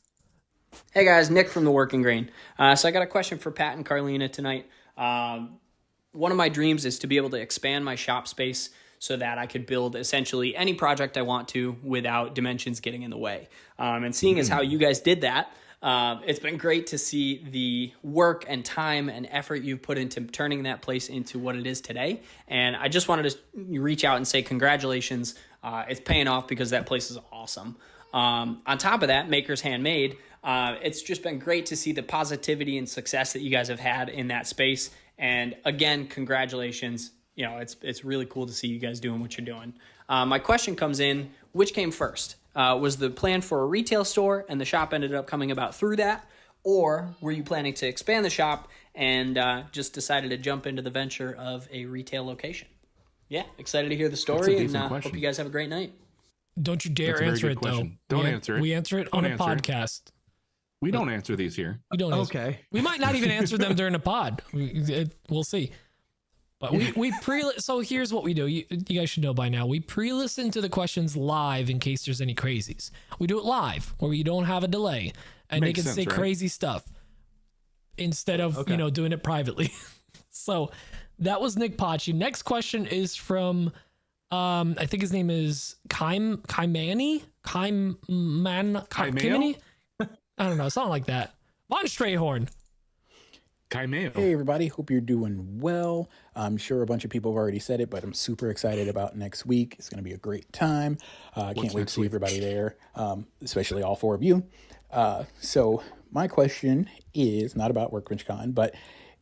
Speaker 5: Hey guys, Nick from The Working Grain. So I got a question for Pat and Carlina tonight. One of my dreams is to be able to expand my shop space so that I could build essentially any project I want to without dimensions getting in the way. And seeing as how you guys did that, it's been great to see the work and time and effort you've put into turning that place into what it is today. And I just wanted to reach out and say congratulations. It's paying off because that place is awesome. On top of that, Maker's Handmade, it's just been great to see the positivity and success that you guys have had in that space. And again, congratulations. You know, it's really cool to see you guys doing what you're doing. My question comes in, which came first? Was the plan for a retail store and the shop ended up coming about through that? Or were you planning to expand the shop and just decided to jump into the venture of a retail location? Yeah, excited to hear the story and hope you guys have a great night.
Speaker 1: Don't you dare answer it, though.
Speaker 2: Don't answer it.
Speaker 1: We answer it on a podcast.
Speaker 2: We don't answer these here.
Speaker 1: We don't.
Speaker 3: Okay.
Speaker 1: We might not even answer them during a pod. We'll see. But we so here's what we do. You guys should know by now. We pre-listen to the questions live in case there's any crazies. We do it live where we don't have a delay and they can say crazy stuff instead of doing it privately. So that was Nick Pachi. Next question is from I think his name is Kimani. I don't know, something like that. Von Strayhorn.
Speaker 2: Kaimeo.
Speaker 6: Hey everybody, hope you're doing well. I'm sure a bunch of people have already said it, but I'm super excited about next week. It's going to be a great time. Can't wait to see everybody there, especially all four of you. So my question is not about Workbench Con, but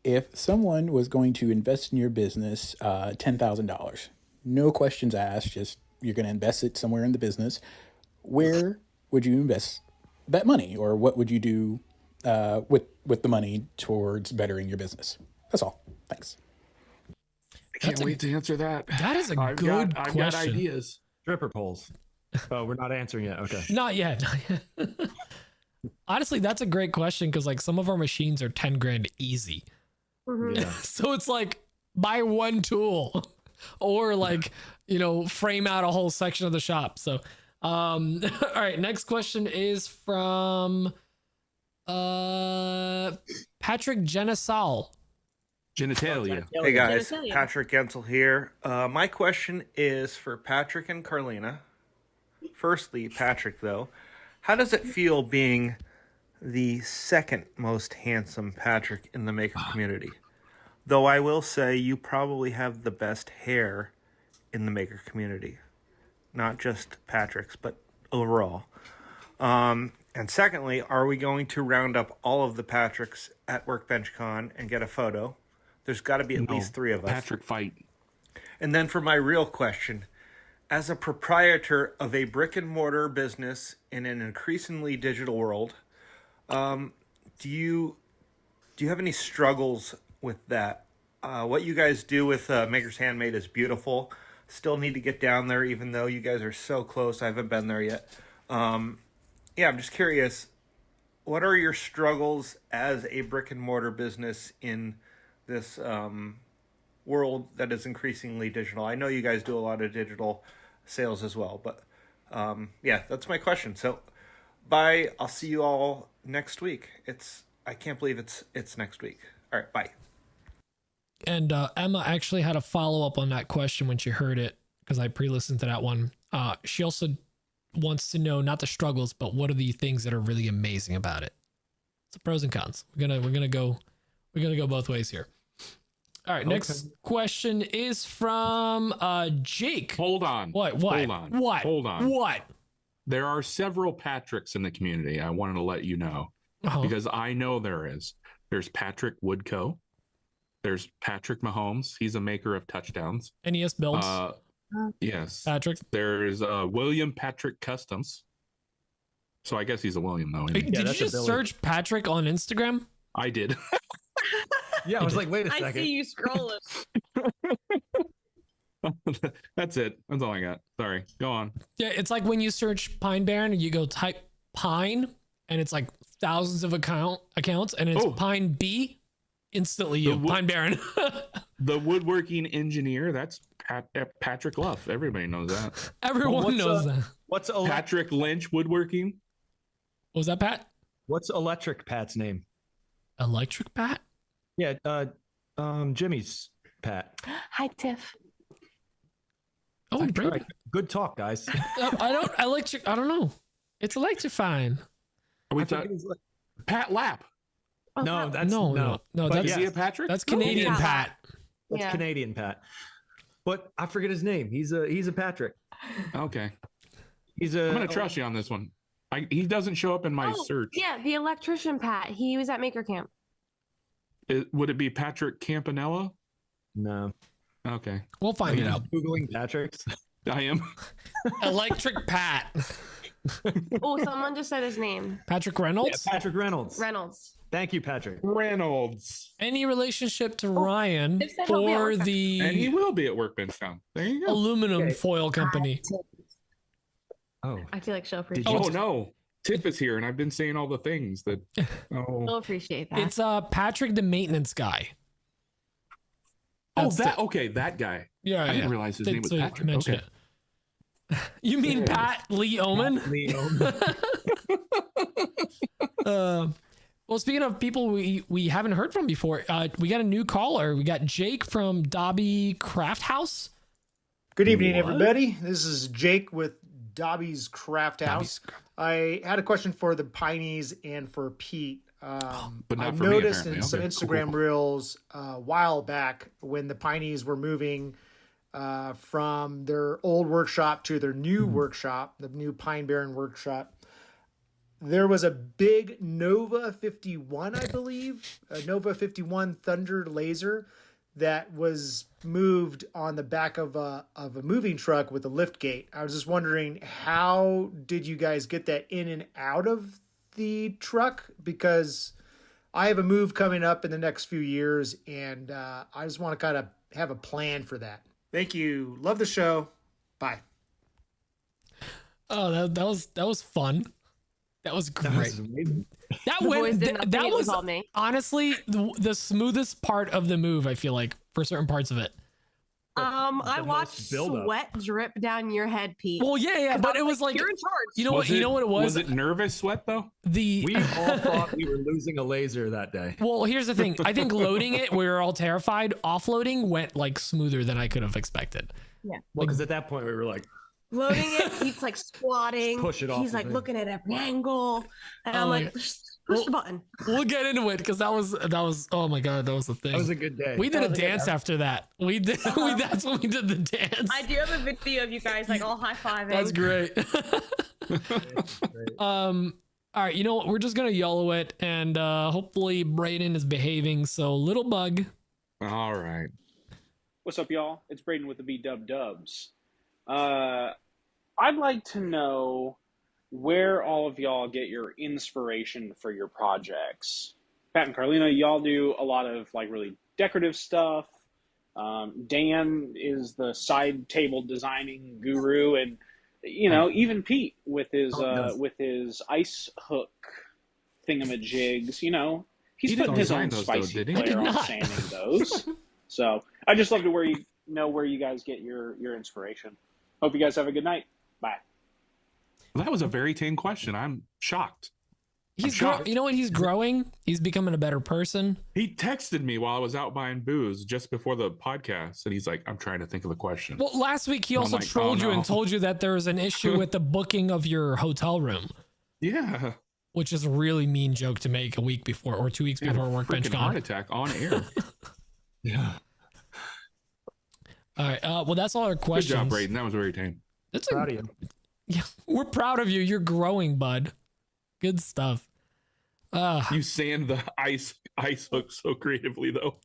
Speaker 6: if someone was going to invest in your business $10,000, no questions asked, just you're going to invest it somewhere in the business, where would you invest that money, or what would you do with the money towards bettering your business? That's all. Thanks.
Speaker 2: I can't wait to answer that.
Speaker 1: That is a good question. I've got
Speaker 2: ideas.
Speaker 3: Stripper poles. Oh, we're not answering yet. Okay.
Speaker 1: Not yet. Honestly, that's a great question because like some of our machines are 10 grand easy.
Speaker 3: Yeah.
Speaker 1: So it's like buy one tool or like, frame out a whole section of the shop. So, all right. Next question is from Patrick Genesal.
Speaker 2: Genitalia.
Speaker 7: Hey guys,
Speaker 4: Genitalia.
Speaker 7: Patrick Gensel here. My question is for Patrick and Carlina. Firstly, Patrick, though, how does it feel being the second most handsome Patrick in the maker community? Though I will say you probably have the best hair in the maker community. Not just Patrick's, but overall. And secondly, are we going to round up all of the Patricks at Workbench Con and get a photo? There's got to be at least 3 of us.
Speaker 2: Patrick fight.
Speaker 7: And then for my real question, as a proprietor of a brick and mortar business in an increasingly digital world, do you have any struggles with that? What you guys do with Maker's Handmade is beautiful. Still need to get down there, even though you guys are so close. I haven't been there yet. I'm just curious, what are your struggles as a brick and mortar business in this world that is increasingly digital? I know you guys do a lot of digital sales as well, but that's my question. So bye. I'll see you all next week. I can't believe it's next week. All right, bye.
Speaker 1: And Emma actually had a follow-up on that question when she heard it, because I pre-listened to that one. She also wants to know not the struggles, but what are the things that are really amazing about it. the pros and cons. We're gonna go both ways here. All right, next question is from Jake.
Speaker 2: Hold on.
Speaker 1: What?
Speaker 2: Hold on.
Speaker 1: What?
Speaker 2: Hold on.
Speaker 1: What?
Speaker 2: There are several Patricks in the community. I wanted to let you know because I know there is. There's Patrick Woodco. There's Patrick Mahomes. He's a maker of touchdowns.
Speaker 1: NES builds.
Speaker 2: Yes.
Speaker 1: Patrick.
Speaker 2: There's William Patrick Customs. So I guess he's a William though.
Speaker 1: Did you just search Patrick on Instagram?
Speaker 2: I did.
Speaker 3: Yeah, I was like, wait a second.
Speaker 4: I see you scrolling.
Speaker 2: That's it. That's all I got. Sorry. Go on.
Speaker 1: Yeah, it's like when you search Pine Barren and you go type Pine and it's like thousands of accounts and it's Pine B, instantly Pine Barren.
Speaker 2: The woodworking engineer, that's Patrick Luff. Everybody knows that.
Speaker 1: Everyone knows that.
Speaker 3: What's
Speaker 2: Patrick Lynch Woodworking?
Speaker 1: Was that Pat?
Speaker 3: What's Electric Pat's name?
Speaker 1: Electric Pat?
Speaker 3: Yeah, Jimmy's Pat.
Speaker 4: Hi, Tiff.
Speaker 1: Oh, great.
Speaker 3: Right. Good talk, guys.
Speaker 1: I don't know. It's electrifying.
Speaker 2: We thought Pat Lapp.
Speaker 3: Oh, no, that's
Speaker 1: no.
Speaker 2: That's a Patrick.
Speaker 1: That's Canadian Pat.
Speaker 3: That's Canadian Pat. But I forget his name. He's a Patrick.
Speaker 2: Okay. I'm gonna trust you on this one. He doesn't show up in my search.
Speaker 4: Yeah, the electrician Pat. He was at Maker Camp.
Speaker 2: Would it be Patrick Campanella?
Speaker 3: No.
Speaker 2: Okay.
Speaker 1: We'll find it out.
Speaker 3: Googling Patrick's.
Speaker 2: I am.
Speaker 1: Electric Pat.
Speaker 4: Oh, someone just said his name.
Speaker 1: Patrick Reynolds?
Speaker 3: Yeah, Patrick Reynolds.
Speaker 4: Reynolds.
Speaker 3: Thank you, Patrick.
Speaker 2: Reynolds.
Speaker 1: Any relationship to Ryan or the...
Speaker 2: And he will be at Workbench Town. There you go.
Speaker 1: Aluminum foil company.
Speaker 3: Oh.
Speaker 4: I feel like she'll appreciate
Speaker 2: Oh, no. Tiff is here, and I've been saying all the things that...
Speaker 4: She'll appreciate that.
Speaker 1: It's Patrick the maintenance guy.
Speaker 2: That guy.
Speaker 1: Yeah,
Speaker 2: I didn't realize his name was Patrick. Okay.
Speaker 1: You mean Pat Lee Oman?
Speaker 3: Lee
Speaker 1: Oman. Well, speaking of people we haven't heard from before, we got a new caller. We got Jake from Dobby Craft House.
Speaker 8: Good evening, everybody. This is Jake with Dobby's Craft House. I had a question for the Pineys and for Pete.
Speaker 2: But not
Speaker 8: I
Speaker 2: for me,
Speaker 8: noticed
Speaker 2: apparently.
Speaker 8: in some Instagram reels a while back when the Pineys were moving from their old workshop to their new workshop, the new Pine Barren workshop. There was a big Nova 51, I believe, a Nova 51 Thunder laser that was moved on the back of a moving truck with a lift gate. I was just wondering, how did you guys get that in and out of the truck? Because I have a move coming up in the next few years, and I just want to kind of have a plan for that. Thank you. Love the show. Bye.
Speaker 1: Oh, that was fun. That was great. That was
Speaker 4: all me.
Speaker 1: Honestly the smoothest part of the move. I feel like for certain parts of it.
Speaker 4: I watched sweat drip down your head, Pete.
Speaker 1: Well, yeah, but it was like
Speaker 4: you're in charge.
Speaker 1: You know what it was?
Speaker 2: Was it nervous sweat though?
Speaker 3: We all thought we were losing a laser that day.
Speaker 1: Well, here's the thing. I think loading it, we were all terrified. Offloading went like smoother than I could have expected.
Speaker 4: Yeah.
Speaker 3: Well, because at that point we were like
Speaker 4: loading it, he's like squatting.
Speaker 3: Push it off.
Speaker 4: He's like looking at every angle, and I'm like, push the button.
Speaker 1: We'll get into it because that was oh my god, that was the thing.
Speaker 3: That was a good day.
Speaker 1: We did a dance after that. We did. That's when we did the dance.
Speaker 4: I do have a video of you guys like all high fiving.
Speaker 1: That's great. All right, you know what? We're just gonna YOLO it, and hopefully Brayden is behaving. So little bug.
Speaker 2: All right.
Speaker 9: What's up, y'all? It's Brayden with the B-Dub-Dubs. I'd like to know where all of y'all get your inspiration for your projects. Pat and Carlina, y'all do a lot of like really decorative stuff. Dan is the side table designing guru, and you know, even Pete with his ice hook thingamajigs. You know, he's putting his own spicy flair on sanding those. So I just love to where you guys get your inspiration. Hope you guys have a good night. Bye.
Speaker 2: Well, that was a very tame question. I'm shocked.
Speaker 1: You know what? He's growing. He's becoming a better person.
Speaker 2: He texted me while I was out buying booze just before the podcast, and he's like, "I'm trying to think of the question."
Speaker 1: Well, last week he also trolled you and told you that there was an issue with the booking of your hotel room.
Speaker 2: Yeah.
Speaker 1: which is a really mean joke to make a week before or 2 weeks before workbench
Speaker 2: heart
Speaker 1: gone.
Speaker 2: attack on air.
Speaker 3: Yeah.
Speaker 1: All right. Well, that's all our questions.
Speaker 2: Good job, Braden. That was very tame.
Speaker 1: That's
Speaker 3: Proud of you.
Speaker 1: Yeah, we're proud of you. You're growing, bud. Good stuff.
Speaker 2: You sand the ice hook so creatively, though.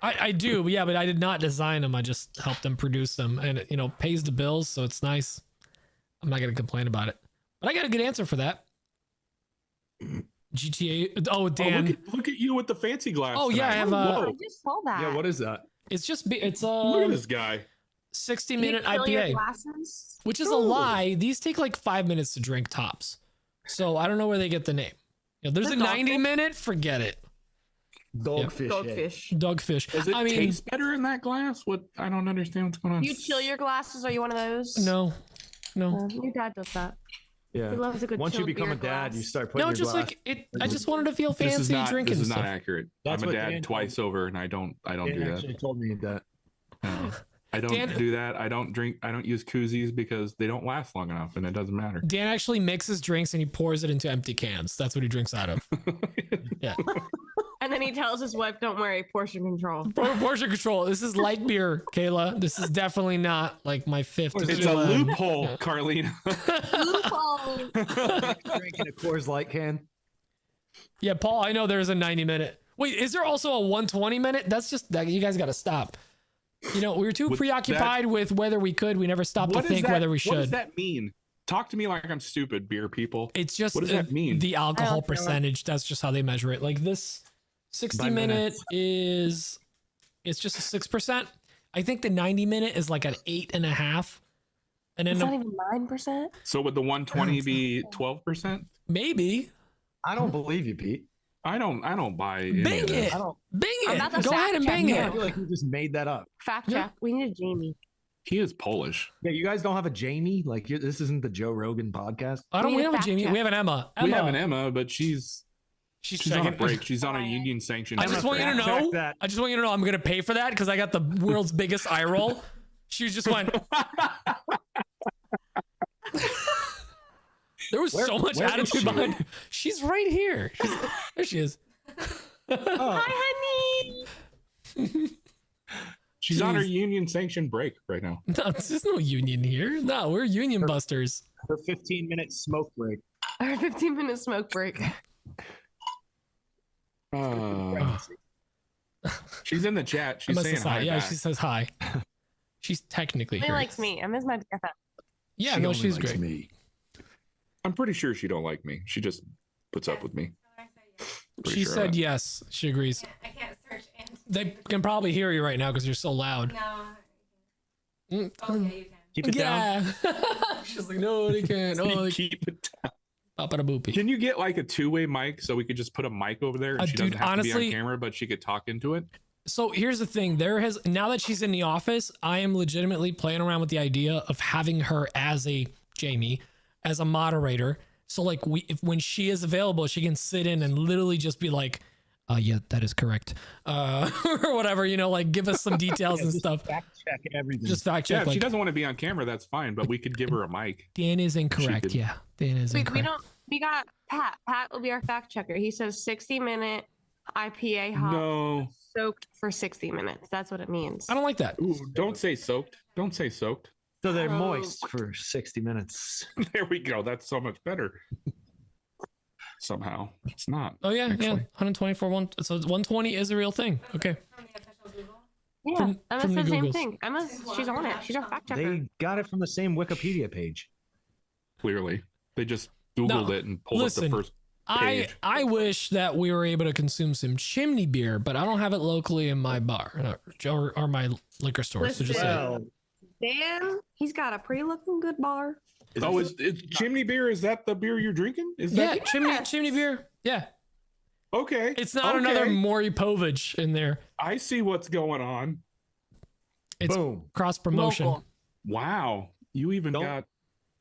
Speaker 1: I do, yeah, but I did not design them. I just helped them produce them, and it, pays the bills, so it's nice. I'm not gonna complain about it. But I got a good answer for that. GTA. Oh, Dan.
Speaker 2: Look at you with the fancy glass.
Speaker 1: Oh yeah, I have
Speaker 4: I just saw that.
Speaker 3: Yeah, what is that?
Speaker 1: It's
Speaker 2: look at this guy.
Speaker 1: 60-minute
Speaker 4: Can you fill your
Speaker 1: IPA,
Speaker 4: glasses?
Speaker 1: which is a lie. These take like 5 minutes to drink tops, so I don't know where they get the name. There's a 90-minute. Forget it.
Speaker 3: Dogfish.
Speaker 1: Dogfish.
Speaker 2: Does it taste better in that glass? What? I don't understand what's going on.
Speaker 4: You chill your glasses? Are you one of those?
Speaker 1: No.
Speaker 4: Your dad does that.
Speaker 3: Yeah.
Speaker 4: He loves a good
Speaker 3: Once you
Speaker 4: chilled
Speaker 3: become a
Speaker 4: beer
Speaker 3: dad,
Speaker 4: glass.
Speaker 3: you start putting
Speaker 1: No,
Speaker 3: your
Speaker 1: just
Speaker 3: glass.
Speaker 1: like it. I just wanted to feel fancy drinking.
Speaker 2: This is not
Speaker 1: stuff.
Speaker 2: accurate.
Speaker 3: That's
Speaker 2: I'm a
Speaker 3: what
Speaker 2: dad
Speaker 3: Dan
Speaker 2: twice over, and I don't
Speaker 3: Dan
Speaker 2: do that.
Speaker 3: actually told me that.
Speaker 2: I don't do that. I don't drink. I don't use koozies because they don't last long enough, and it doesn't matter.
Speaker 1: Dan actually mixes drinks and he pours it into empty cans. That's what he drinks out of. Yeah.
Speaker 4: And then he tells his wife, "Don't worry, portion control."
Speaker 1: Portion control. This is light beer, Kayla. This is definitely not like my fifth.
Speaker 2: It's a loophole, Carlina.
Speaker 4: Loophole.
Speaker 3: Drinking a Coors Light can.
Speaker 1: Yeah, Paul. I know there's a 90-minute. Wait, is there also a 120-minute? That's just that. You guys got to stop. We were too preoccupied with whether we could. We never stopped to think whether we should.
Speaker 2: What does that mean? Talk to me like I'm stupid, beer people.
Speaker 1: It's just
Speaker 2: what does that mean?
Speaker 1: The alcohol percentage. That's just how they measure it. Like this 60-minute it's just a 6%. I think the 90-minute is like an 8.5. And then
Speaker 4: it's not even 9%.
Speaker 2: So would the 120 be 12%?
Speaker 1: Maybe.
Speaker 3: I don't believe you, Pete.
Speaker 2: I don't buy
Speaker 1: Bing it. Bing it. Go ahead and bing it.
Speaker 3: I feel like you just made that up.
Speaker 4: Fact check. We need a Jamie.
Speaker 2: He is Polish.
Speaker 3: Yeah, you guys don't have a Jamie? Like this isn't the Joe Rogan podcast?
Speaker 1: We have a Jamie. We have an Emma.
Speaker 2: We have an Emma, but she's on a break. She's on a union sanctioned.
Speaker 1: I just want you to know. I'm gonna pay for that because I got the world's biggest eye roll. She just went. There was so much attitude behind. She's right here. There she is.
Speaker 4: Hi, honey.
Speaker 2: She's on her union sanctioned break right now.
Speaker 1: No, there's no union here. No, we're union busters.
Speaker 3: Her 15-minute smoke break.
Speaker 4: Our 15-minute smoke break.
Speaker 2: She's in the chat. She's saying hi.
Speaker 1: Yeah,
Speaker 2: back.
Speaker 1: she says hi. She's technically
Speaker 4: She
Speaker 1: here.
Speaker 4: likes me. I miss my BFF.
Speaker 1: Yeah, no, she's great.
Speaker 3: Me.
Speaker 2: I'm pretty sure she don't like me. She just puts up with me.
Speaker 1: She said yes. She agrees.
Speaker 10: I can't search and.
Speaker 1: They can probably hear you right now because you're so loud.
Speaker 10: No. Oh, yeah, you can.
Speaker 3: Keep it down.
Speaker 1: She's like, no, they can't. Oh,
Speaker 2: keep it down.
Speaker 1: Boopy.
Speaker 2: Can you get like a two-way mic so we could just put a mic over there and she doesn't have to be on camera, but she could talk into it?
Speaker 1: So here's the thing. Now that she's in the office, I am legitimately playing around with the idea of having her as a Jamie, as a moderator. So like when she is available, she can sit in and literally just be like, yeah, that is correct. Or whatever, like give us some details and stuff.
Speaker 3: Fact check everything.
Speaker 1: Just fact check.
Speaker 2: Yeah, if she doesn't want to be on camera, that's fine, but we could give her a mic.
Speaker 1: Dan is incorrect. Yeah, Dan is incorrect.
Speaker 4: We got Pat. Pat will be our fact checker. He says 60-minute IPA hop soaked for 60 minutes. That's what it means.
Speaker 1: I don't like that.
Speaker 2: Ooh, don't say soaked. Don't say soaked.
Speaker 3: So they're moist for 60 minutes.
Speaker 2: There we go. That's so much better. Somehow it's not.
Speaker 1: Oh yeah, actually. Yeah. 124 so 120 is a real thing. Okay.
Speaker 4: Yeah, Emma said the same thing. She's on it. She's our fact checker.
Speaker 3: They got it from the same Wikipedia page.
Speaker 2: Clearly, they just Googled it and pulled up the first page.
Speaker 1: I wish that we were able to consume some chimney beer, but I don't have it locally in my bar or my liquor store.
Speaker 4: Listen,
Speaker 1: so just
Speaker 4: Dan, he's got a pretty looking good bar.
Speaker 2: Is chimney beer? Is that the beer you're drinking?
Speaker 1: Chimney beer. Yeah.
Speaker 2: Okay.
Speaker 1: It's not another Maury Povich in there.
Speaker 2: I see what's going on.
Speaker 1: It's cross promotion.
Speaker 4: Local.
Speaker 2: Wow. You even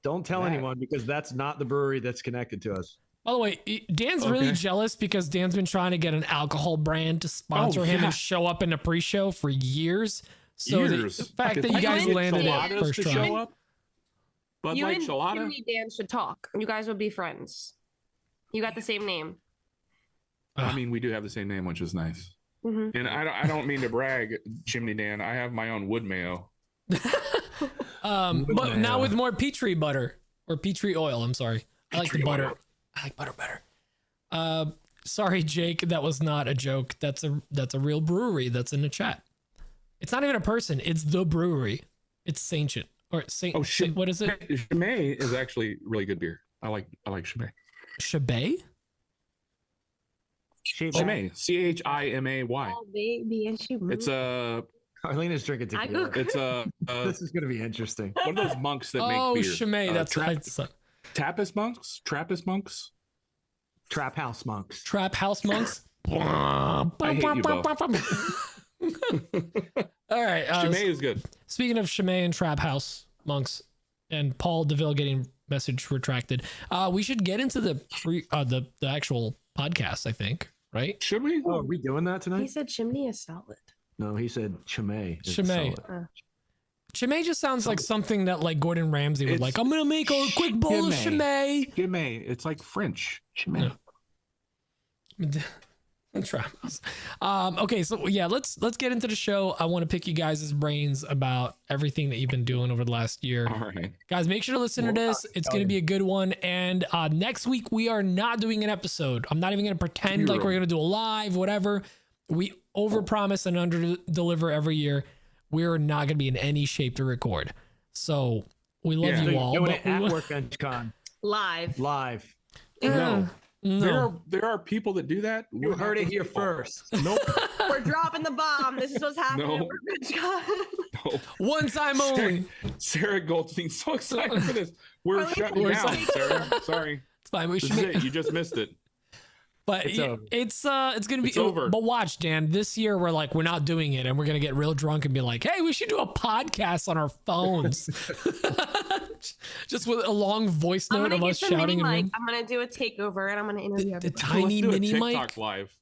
Speaker 3: Don't tell anyone because that's not the brewery that's connected to us.
Speaker 1: By the way, Dan's really jealous because Dan's been trying to get an alcohol brand to sponsor him and show up in the pre-show for years. So the fact that you guys landed it first try.
Speaker 2: Bud
Speaker 4: you
Speaker 2: Light
Speaker 4: and
Speaker 2: Chelada?
Speaker 4: Jimmy Dan should talk. You guys would be friends. You got the same name.
Speaker 2: I mean, we do have the same name, which is nice.
Speaker 4: Mm-hmm.
Speaker 2: And I don't mean to brag, Chimney Dan. I have my own wood mayo.
Speaker 1: But now with more Petri butter or Petri oil. I'm sorry. I like the butter. I like butter better. Sorry, Jake. That was not a joke. That's a real brewery that's in the chat. It's not even a person. It's the brewery. It's Saint or Saint.
Speaker 2: Oh,
Speaker 1: what is it?
Speaker 2: Chimay is actually really good beer. I like Chimay.
Speaker 1: Chimay?
Speaker 2: Chimay. CHIMAY.
Speaker 4: Oh, baby, and she moved.
Speaker 2: It's a.
Speaker 3: Carlina's drinking tequila.
Speaker 2: It's a.
Speaker 3: This is going to be interesting.
Speaker 2: One of those monks that make beer.
Speaker 1: Oh, Chimay. That's
Speaker 2: Trappist monks. Trappist monks.
Speaker 3: Trap house monks.
Speaker 1: Trap house monks.
Speaker 2: I hate you both.
Speaker 1: All right.
Speaker 2: Chimay is good.
Speaker 1: Speaking of Chimay and Trap House monks and Paul DeVille getting message retracted, we should get into the actual podcast, I think, right?
Speaker 2: Should we?
Speaker 3: Oh, are we doing that
Speaker 4: He
Speaker 3: tonight?
Speaker 4: said chimney is solid.
Speaker 3: No, he said Chimay. is
Speaker 1: Chimay.
Speaker 3: solid.
Speaker 1: Chimay just sounds like something that like Gordon Ramsay would like. I'm gonna make a quick bowl of Chimay.
Speaker 2: Chimay. It's like French. Chimay.
Speaker 1: Trap House. Okay, so yeah, let's get into the show. I want to pick you guys' brains about everything that you've been doing over the last year.
Speaker 2: All right,
Speaker 1: guys, make sure to listen to this. It's going to be a good one. And next week we are not doing an episode. I'm not even going to pretend like we're going to do a live, whatever. We overpromise and under-deliver every year. We're not going to be in any shape to record. So we love you all.
Speaker 3: Doing it at Workbench Con.
Speaker 4: Live.
Speaker 2: No. There are people that do that.
Speaker 3: You heard it here first. Nope.
Speaker 4: We're dropping the bomb. This is what's happening.
Speaker 2: No. No.
Speaker 1: One time only.
Speaker 2: Sarah Goldstein's so excited for this. We're shutting down, Sarah. Sorry.
Speaker 1: It's fine.
Speaker 2: This is it. You just missed it.
Speaker 1: But it's gonna be
Speaker 2: over.
Speaker 1: But watch, Dan. This year we're not doing it, and we're gonna get real drunk and be like, "Hey, we should do a podcast on our phones." Just with a long voice note of us shouting.
Speaker 4: I'm gonna do a takeover, and I'm gonna interview
Speaker 1: the tiny mini mic.
Speaker 2: TikTok live.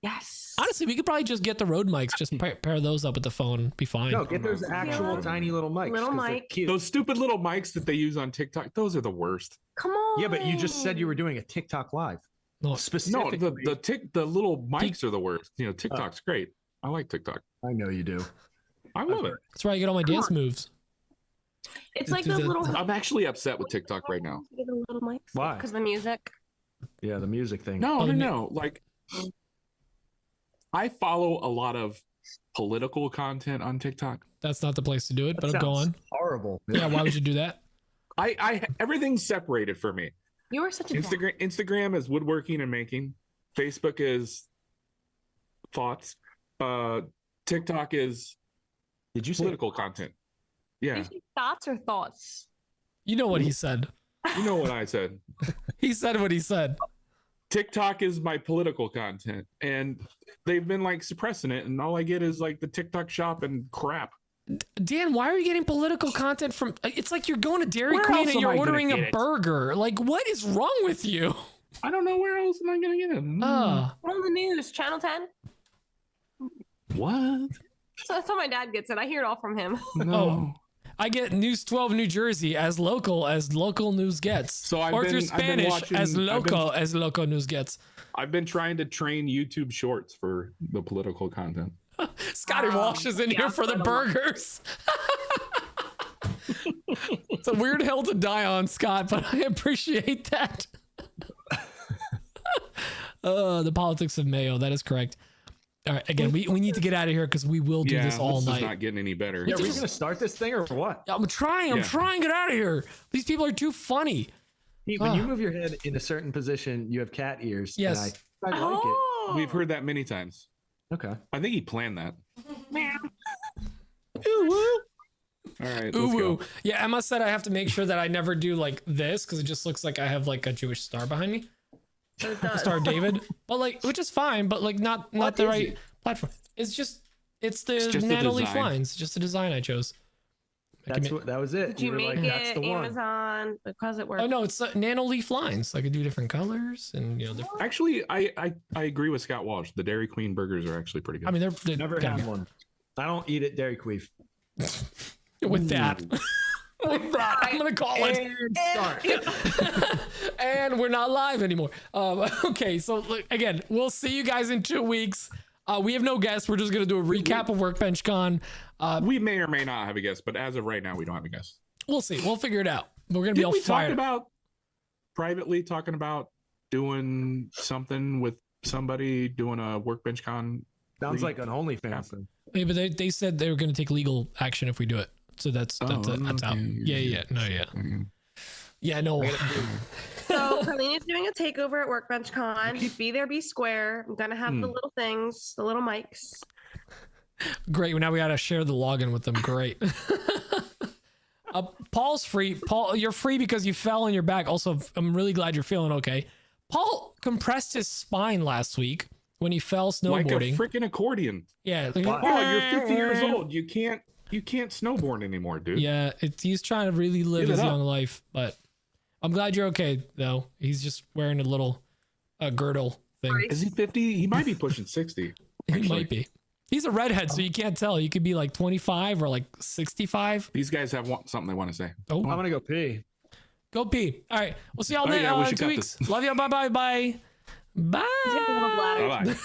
Speaker 4: Yes.
Speaker 1: Honestly, we could probably just get the Rode mics, just pair those up with the phone, be fine.
Speaker 3: No, get those actual tiny little mics.
Speaker 4: Little mic.
Speaker 2: Those stupid little mics that they use on TikTok. Those are the worst.
Speaker 4: Come on.
Speaker 3: Yeah, but you just said you were doing a TikTok live.
Speaker 1: No,
Speaker 3: specifically.
Speaker 2: No, the little mics are the worst. You know, TikTok's great. I like TikTok.
Speaker 3: I know you do.
Speaker 2: I love it.
Speaker 1: That's where I get all my dance moves.
Speaker 4: It's like the little.
Speaker 2: I'm actually upset with TikTok right now.
Speaker 4: The little mics.
Speaker 3: Why?
Speaker 4: Because the music.
Speaker 3: Yeah, the music thing.
Speaker 2: No. Like, I follow a lot of political content on TikTok.
Speaker 1: That's not the place to do it, but go on.
Speaker 3: Horrible.
Speaker 1: Yeah, why would you do that?
Speaker 2: I everything's separated for me.
Speaker 4: You are such a
Speaker 2: Instagram is woodworking and making. Facebook is thoughts. TikTok is political content. Yeah.
Speaker 4: Did you say thoughts or thoughts?
Speaker 1: You know what he said.
Speaker 2: You know what I said.
Speaker 1: He said what he said.
Speaker 2: TikTok is my political content, and they've been like suppressing it, and all I get is like the TikTok shop and crap.
Speaker 1: Dan, why are you getting political content from? It's like you're going to Dairy Queen and you're ordering a burger. Like, what is wrong with you?
Speaker 2: I don't know where else am I going to get it.
Speaker 4: On the news, Channel 10.
Speaker 2: What?
Speaker 4: So that's how my dad gets it. I hear it all from him.
Speaker 1: No. I get News 12 New Jersey as local news gets.
Speaker 2: So
Speaker 1: or if you're Spanish, as local news gets.
Speaker 2: I've been trying to train YouTube Shorts for the political content.
Speaker 1: Scotty Walsh is in here for the burgers. It's a weird hill to die on, Scott, but I appreciate that. The politics of mayo. That is correct. All right, again, we need to get out of here because we will do this all night.
Speaker 2: This is not getting any better.
Speaker 3: Yeah, are we going to start this thing or what?
Speaker 1: I'm trying to get out of here. These people are too funny.
Speaker 3: When you move your head in a certain position, you have cat ears.
Speaker 1: Yes.
Speaker 3: And I like it.
Speaker 2: We've heard that many times.
Speaker 3: Okay.
Speaker 2: I think he planned that.
Speaker 1: Ooh, woo.
Speaker 2: All right, let's go.
Speaker 1: Yeah, Emma said I have to make sure that I never do like this because it just looks like I have like a Jewish star behind me. Star of David, but like, which is fine, but like not the right platform. It's the nano leaf lines, just the design I chose.
Speaker 3: That was it.
Speaker 4: Did you make it Amazon because it worked?
Speaker 1: Oh no, it's nano leaf lines. I could do different colors and different.
Speaker 2: Actually, I agree with Scott Walsh. The Dairy Queen burgers are actually pretty good.
Speaker 1: I mean, they're
Speaker 3: never had one. I don't eat at Dairy Queen.
Speaker 1: With that. With that, I'm gonna call it. And we're not live anymore. Okay, so look, again, we'll see you guys in 2 weeks. We have no guests. We're just gonna do a recap of Workbench Con.
Speaker 2: We may or may not have a guest, but as of right now, we don't have a guest.
Speaker 1: We'll see. We'll figure it out. We're gonna be all fired.
Speaker 2: Privately talking about doing something with somebody, doing a Workbench Con.
Speaker 3: Sounds like an OnlyFans thing.
Speaker 1: Yeah, but they said they were going to take legal action if we do it. So that's out. Yeah. No.
Speaker 4: So Carlina's doing a takeover at Workbench Con. Be there, be square. I'm gonna have the little things, the little mics.
Speaker 1: Great. Now we got to share the login with them. Great. Paul's free. Paul, you're free because you fell on your back. Also, I'm really glad you're feeling okay. Paul compressed his spine last week when he fell snowboarding.
Speaker 2: Like a freaking accordion.
Speaker 1: Yeah.
Speaker 2: Oh, you're 50 years old. You can't snowboard anymore, dude.
Speaker 1: Yeah, he's trying to really live his young life, but I'm glad you're okay though. He's just wearing a little girdle thing.
Speaker 2: Is he 50? He might be pushing 60.
Speaker 1: He might be. He's a redhead, so you can't tell. You could be like 25 or like 65.
Speaker 2: These guys have something they want to say.
Speaker 3: Oh, I'm gonna go pee.
Speaker 1: Go pee. All right, we'll see y'all in 2 weeks. Love you. Bye.
Speaker 2: Bye.